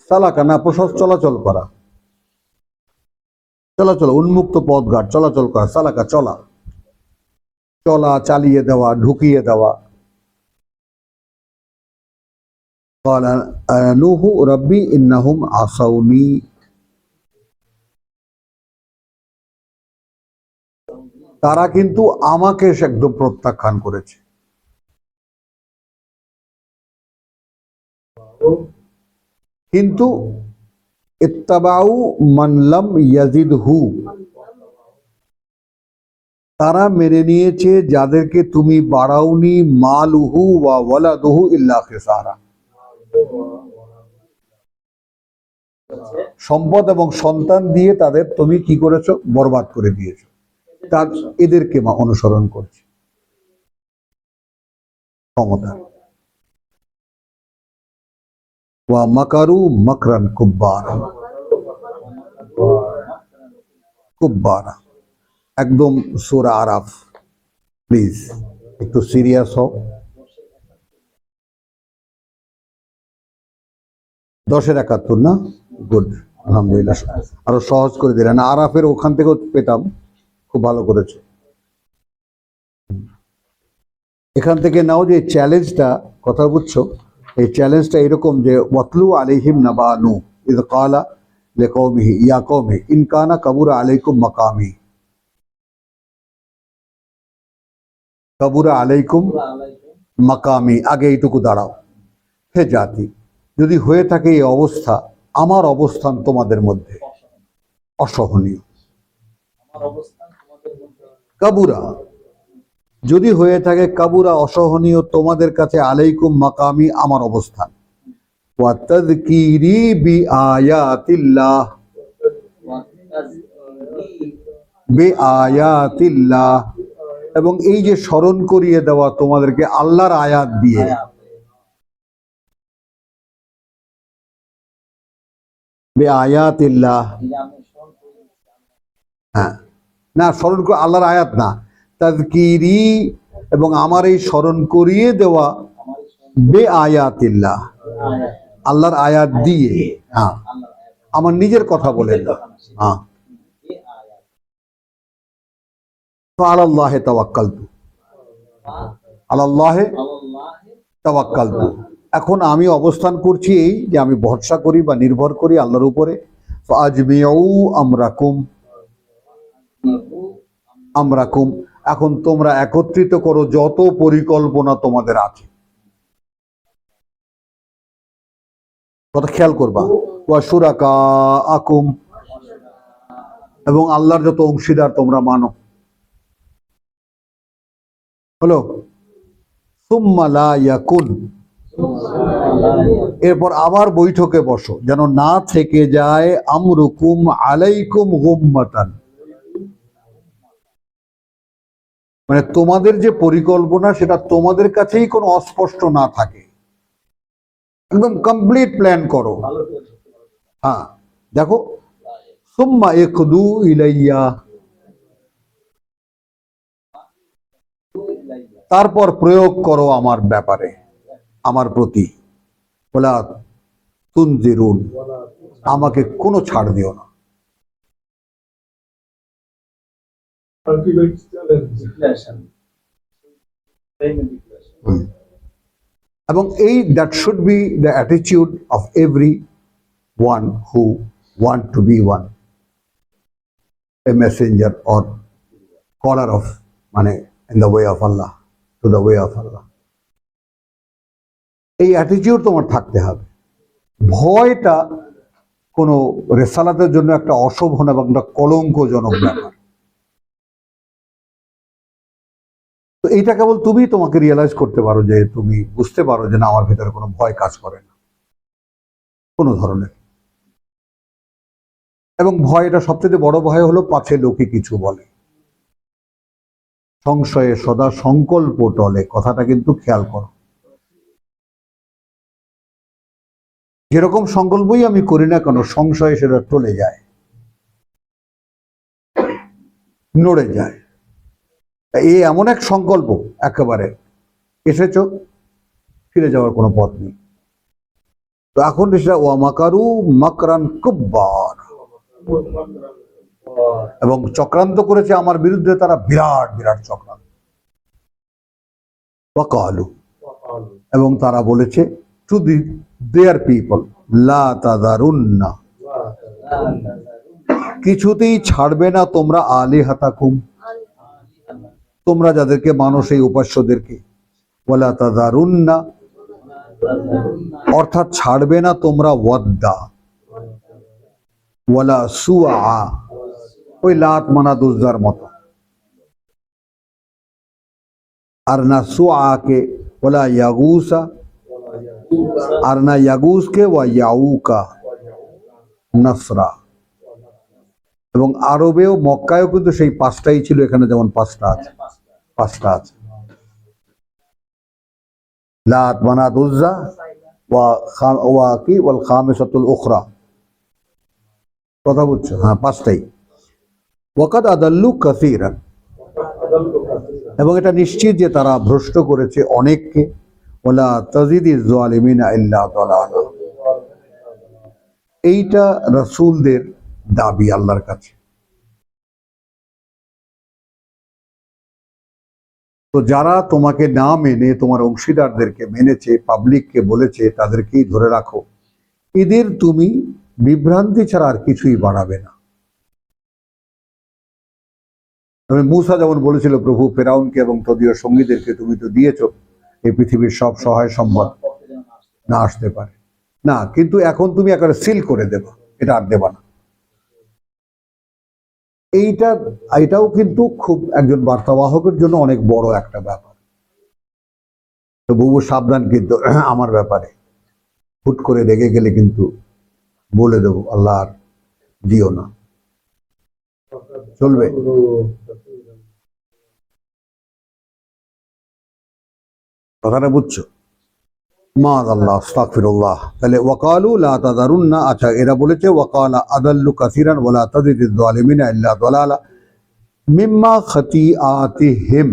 চালাকা না, প্রশস্ত চলাচল করা, চলাচল, উন্মুক্ত পথঘাট চলাচল করা, চালাকা চলা, চলা, চালিয়ে দেওয়া, ঢুকিয়ে দেওয়া। ক্বালা নূহু রাব্বি ইন্নাহুম আসাউনি, তারা কিন্তু আমাকে একদম প্রত্যাখ্যান করেছে। কিন্তু ইত্তাবাউ মান লাম ইয়াজিদহু, তারা মেনে নিয়েছে যাদেরকে তুমি বাড়াওনি, মালুহু ওয়া ওয়ালাদুহু ইল্লা খিসারা, সম্পদ এবং সন্তান দিয়ে তাদের তুমি কি করেছো, বরবাদ করে দিয়েছো। তার এদেরকে অনুসরণ করছে ক্ষমতা। ওয়া মাকারু মাকরান কুব্বারা, কুব্বারা। একদম সূরা আরাফ। প্লিজ একটু সিরিয়াস হও। 10-71 না? গুড, আলহামদুলিল্লাহ। আরো সহজ করে দিলেন। আরাফের ওখান থেকেও পেতাম, খুব ভালো করেছে। এখান থেকে নাও যে চ্যালেঞ্জটা, কথা বুঝছো? এই চ্যালেঞ্জটা এরকম যে ওয়াতলু আলাইহিম নাবা নূহ ইয ক্বালা লিকওমিহি ইয়া কওমি ইন কানা কাবুরা আলাইকুম মাকামি, কাবুরা আলাইকুম মাকামি, আগে এইটুকু দাঁড়াও। হে জাতি, যদি হয়ে থাকে এই অবস্থা, আমার অবস্থান তোমাদের মধ্যে অসহনীয়। কাবুরা, যদি হয়ে থাকে কাবুরা অসহনীয় তোমাদের কাছে আলাইকুম মাকামি, আমার অবস্থান। ওয়া তাযকিরি বিআয়াতিল্লাহ, বিআয়াতিল্লাহ, এবং এই যে স্মরণ করিয়ে দেওয়া তোমাদেরকে আল্লাহর আয়াত দিয়ে। বিআয়াতিল্লাহ, হ্যাঁ, না স্মরণ করে আল্লাহর আয়াত না, তাযকিরি, এবং আমার এই স্মরণ করিয়ে দেওয়া বিআয়াতিল্লাহ, আল্লাহর আয়াত দিয়ে। হ্যাঁ, আমার নিজের কথা বলে না। হ্যাঁ, আলাল্লাহে তাওয়াক্কালতু, আলাল্লাহে তাওয়াক্কালতু। এখন আমি অবস্থান করছি এই যে আমি ভরসা করি বা নির্ভর করি আল্লাহর উপরে। ফাজমিউ আমরাকুম, আমরাকুম, এখন তোমরা একত্রিত করো যত পরিকল্পনা তোমাদের আছে। কথা খেয়াল করবা। ওয়া শুরাকাআকুম, এবং আল্লাহর যত অংশীদার তোমরা মানো। হলো? সুম্মা লা ইয়াকুন, এরপর আবার বৈঠকে বসো, যেন না থেকে যায় আমরুকুম আলাইকুম গুম্মাতান, মানে তোমাদের যে পরিকল্পনা সেটা তোমাদের কাছেই কোনো অস্পষ্ট না থাকে, একদম কমপ্লিট প্ল্যান করো। হ্যাঁ, দেখো, সুম্মা ইকদু ইলাইয়া, তারপর প্রয়োগ করো আমার ব্যাপারে, আমার প্রতি। ওয়ালা তুনজিরুন, আমাকে কোনো ছাড় দিও না। এবং এই that should be the attitude of everyone who want to be one, a messenger or caller of, মানে in the way of Allah, to the way of Allah. এই অ্যাটিটিউড তোমার থাকতে হবে। ভয়টা কোনো রেসালাতের জন্য একটা অশোভন এবং একটা কলঙ্কজনক ব্যাপার। তো এইটা কেবল তুমি তোমাকে রিয়েলাইজ করতে পারো, যে তুমি বুঝতে পারো যে না, আমার ভিতরে কোনো ভয় কাজ করে না কোনো ধরনের। এবং ভয়, এটা সবচেয়ে বড় ভয় হলো পাছে লোকে কিছু বলে, সংশয়ে সদা সংকল্প টলে, কথাটা কিন্তু খেয়াল করো। যেরকম সংকল্পই আমি করি না কেন, সংশয়ে সেটা টলে যায়, নড়ে যায়। এই এমন এক সংকল্প, একেবারে এসেছ, ফিরে যাওয়ার কোনো পথ নেই। তো এখন সেটা ওয়া মাকারু মাকরান কুব্বার, এবং চক্রান্ত করেছে আমার বিরুদ্ধে তারা, বিরাট বিরাট চক্রান্ত। ওয়াকালু, এবং তারা বলেছে টু দেয়ার পিপল, লা তাযারুন্না, কিছুতেই ছাড়বে না তোমরা আলিহাতাকুম, তোমরা যাদেরকে মানো সেই উপাস্যদেরকে। ওয়ালা তাযারুন্না, অর্থাৎ ছাড়বে না তোমরা ওয়াদ্দা, ওয়ালা সুআ, ওই লাত মানাত উজ্জার মতো, আর না সুআকে, ওয়ালা ইয়াগুসা, আর না ইয়াগুসকে, ওয়া ইয়াউকা নাসরা, এবং আরবেও মক্কায়ও কিন্তু সেই 5টাই ছিল, এখানে যেমন 5টা আছে, 5টা আছে। লাত, মানাত, উজ্জা ওয়া কি ওয়াল খামিসাতুল উখরা। কথা বুঝছো? হ্যাঁ, 5টাই। ওয়াকাদ আদাল্লু কাসীরান, এবং এটা নিশ্চিত যে তারা ভ্রষ্ট করেছে অনেককে। ওয়ালা তাজিদিজ জালিমিনা ইল্লা দালালা। এইটা রাসূলদের দাবি আল্লাহর কাছে। তো যারা তোমাকে না মেনে তোমার অংশীদারদেরকে মেনেছে, পাবলিককে বলেছে, তাদেরকেই ধরে রাখো, এদের তুমি বিভ্রান্তি ছাড়া আর কিছুই বাড়াবে না। মূসা যেমন বলেছিল, প্রভু ফেরাউনকে এবং তদীয় সঙ্গীদেরকে তুমি তো দিয়েছো এই পৃথিবীর সব সহায় সম্বল না আসতে পারে না, কিন্তু এখন তুমি একেবারে সিল করে দেবা, এটা আর দেবা না। এইটাও কিন্তু খুব একজন বার্তাবাহকের জন্য অনেক বড় একটা ব্যাপার। তো বহু সাবধান কিন্তু আমার ব্যাপারে, হুট করে রেগে গেলে কিন্তু বলে দেবো আল্লাহ আর দিও না, চলবে? কথাটা বুঝছো? মাআযাল্লাহ, আস্তাগফিরুল্লাহ। তাহলে ওয়াকালু লা তাযারুন্না, আচ্ছা এরা বলেছে ওয়াকালা আদাল্লু কাসীরান ওয়া লা তাজিদিজ যালিমিনা ইল্লা দালালা মিম্মা খাতিআতিহিম,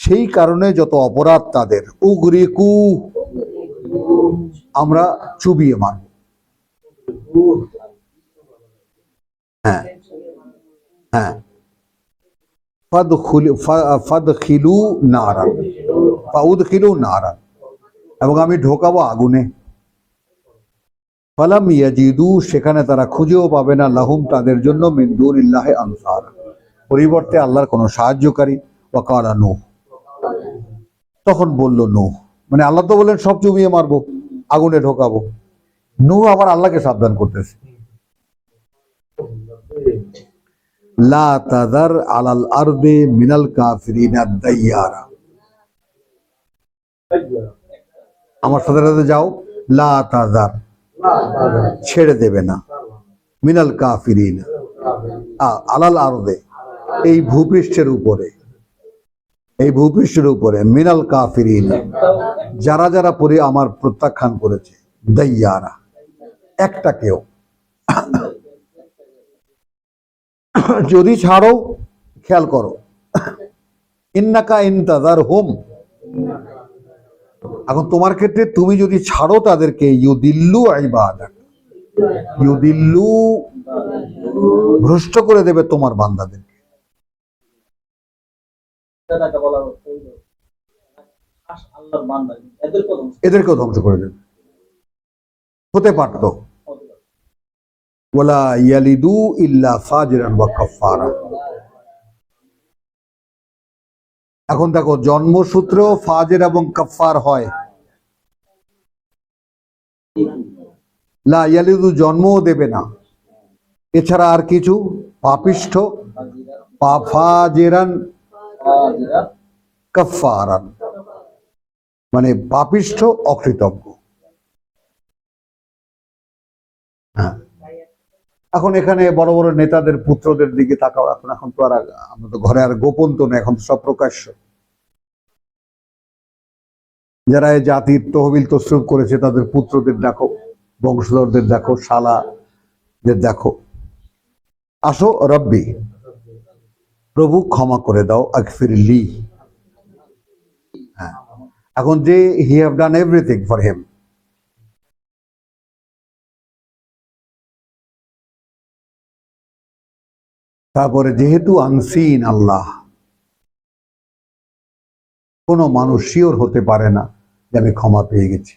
সেই কারণে যত অপরাধ তাদের, উগরিকু, আমরা চুবিয়ে মারব। হ্যাঁ হ্যাঁ, ফাদখিলু নারান, ফাউদখিলু নারান, এবং আমি ঢোকাবো আগুনে। ফালাম ইয়াজিদু, সেখানে তারা খুঁজেও পাবে না, লাহুম, তাদের জন্য, মিন দুনিল্লাহি আনসার, পরিবর্তে আল্লাহর কোনো সাহায্যকারী। ওয়াকালা নূহ, তখন বলল নূহ, মানে আল্লাহ তো বললেন সব চুবিয়ে মারবো, আগুনে ঢোকাবো, নূহ আবার আল্লাহকে সাবধান করতেছে। লা তাযার আলাল আরদি মিনাল কাফিরিনা দাইয়ারা, আমার সাথে সাথে যাও, লা তাযার, ছেড়ে দেবে না, মিনাল কাফিরিনা, আলাল আরদে, এই ভূপৃষ্ঠের উপরে, এই ভূপৃষ্ঠের উপরে, মিনাল কাফিরিনা, যারা যারা পরে আমার প্রত্যাখ্যান করেছে, দাইয়ারা, একটা কেউ। যদি ছাড়ো, খেয়াল করো, ইন্নাকা ইনতাযারহুম, এখন তোমার ক্ষেত্রে তুমি যদি ছাড়ো তাদেরকে, ইউদিল্লু ইবাদাক, ইউদিল্লু, ভ্রষ্ট করে দেবে তোমার বান্দাদেরকে। এদেরকেও ধ্বংস করে দেবে, হতে পারত। ওয়ালা ইয়ালিদু ইল্লা ফাজিরান ওয়া কাফফারা। এখন দেখো, জন্মসূত্রেও ফাজির এবং কাফফার হয়। লা ইয়ালিদু, জন্মও দেবে না, এছাড়া আর কিছু, পাপিষ্ঠ, ফাজিরান কাফফারান, মানে পাপিষ্ঠ, অকৃতজ্ঞ। হ্যাঁ, এখন এখানে বড় বড় নেতাদের পুত্রদের দিকে তাকাও, এখন তো আর আমরা তো ঘরে আর গোপন তো না, এখন তো সব প্রকাশ্য। যারা এই জাতির তহবিল তসরুফ করেছে তাদের পুত্রদের দেখো, বংশধরদের দেখো, শালাদের দেখো। আসো রব্বি, প্রভু ক্ষমা করে দাও, আগফিরলি। হ্যাঁ, এখন যে he have done everything for him, তারপরে যেহেতু আনসিন আল্লাহ, কোনো মানুষ শিওর হতে পারে না যে আমি ক্ষমা পেয়ে গেছি।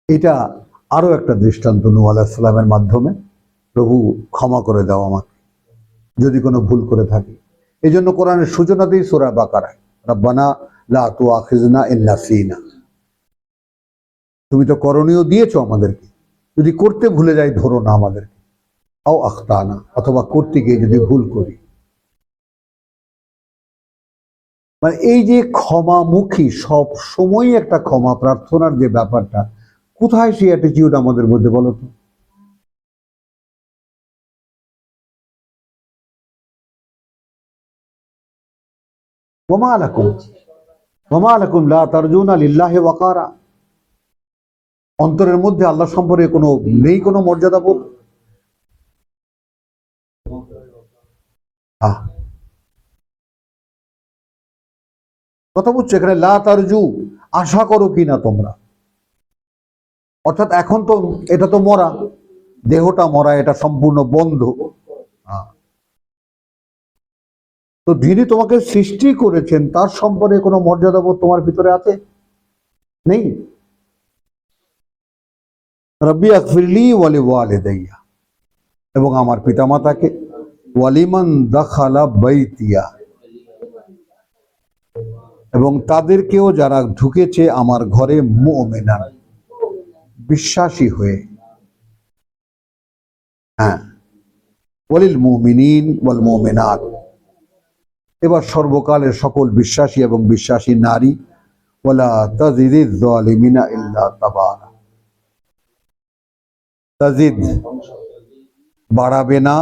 এটা আরো একটা দৃষ্টান্ত নূহ আলাইহিস সালামের মাধ্যমে, প্রভু ক্ষমা করে দাও আমাকে যদি কোনো ভুল করে থাকি। এই জন্য কোরআনের সূচনাতেই সূরা বাকারায়, রব্বানা লা তুআখিযনা ইন নাসিনা, তুমি তো করণীয় দিয়েছো আমাদেরকে, যদি করতে ভুলে যাই ধরো না আমাদেরকে, আও আখতানা, অথবা করতে গিয়ে যদি ভুল করি। মানে এই যে ক্ষমামুখী, সব সময় একটা ক্ষমা প্রার্থনার যে ব্যাপারটা, কোথায় সেই অ্যাটিটিউড আমাদের মধ্যে বলো তো? ওমা লাকুম লা তারজুনা লিল্লাহি ওয়াকারা, অন্তরের মধ্যে আল্লাহ সম্পর্কে কোনো নেই কোনো মর্যাদা বোধ। কথা বুঝছো? এখানে লা তারজু, আশা করো কিনা তোমরা, অর্থাৎ এখন তো এটা তো মরা, দেহটা মরা, এটা সম্পূর্ণ বন্ধ। তো যিনি তোমাকে সৃষ্টি করেছেন তার সম্পর্কে কোনো মর্যাদাবোধ তোমার ভিতরে আছে? নেই। রব্বি আগফিরলি ওয়ালি ওয়ালিদাইয়া, এবং আমার পিতামাতাকে, ওয়ালিমান দাখালা বাইতিয়া, এবং তাদেরকেও যারা ঢুকেছে আমার ঘরে, মুমিনান, বিশ্বাসী হয়ে। হ্যাঁ, ওয়ালিল মুমিনিন ওয়াল মুমিনাত, এবার সর্বকালের সকল বিশ্বাসী এবং বিশ্বাসী নারী, ওয়ালা তাজিদিজ যালিমিনা ইল্লা তাবারা, তাজিদ বাড়াবে না,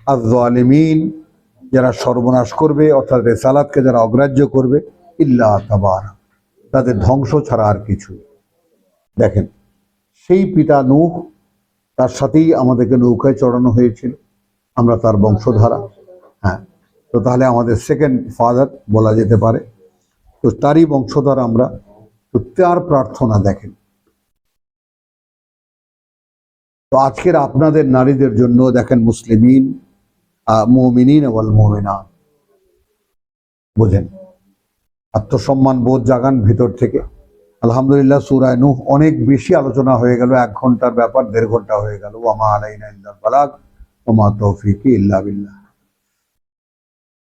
আয-যালিমিন যারা সর্বনাশ করবে, অর্থাৎ রিসালাতকে যারা অগ্রাহ্য করবে, ইল্লা তাবারা, তাদের ধ্বংস ছাড়া আর কিছু। দেখেন, সেই পিতা নূহ, তার সাথেই আমাদেরকে নৌকায় চড়ানো হয়েছিল, আমরা তার বংশধারা। হ্যাঁ, তো তাহলে আমাদের সেকেন্ড ফাদার বলা যেতে পারে, তো তারই বংশধর আমরা। তো তার প্রার্থনা দেখেন। তো আজকের আপনাদের নারীদের জন্য দেখেন, মুসলিমিন মুমিনিন ওয়াল মুমিনাত, বোঝেন, আত্মসম্মান বোধ জাগান ভিতর থেকে। আলহামদুলিল্লাহ, সূরা নূহ অনেক বেশি আলোচনা হয়ে গেল, 1 ঘন্টার ব্যাপার 1.5 ঘন্টা হয়ে গেল। ওয়া মা আলাইনা ইল্লাল বালাগ ওয়া মা তৌফিকি ইল্লা বিল্লাহ।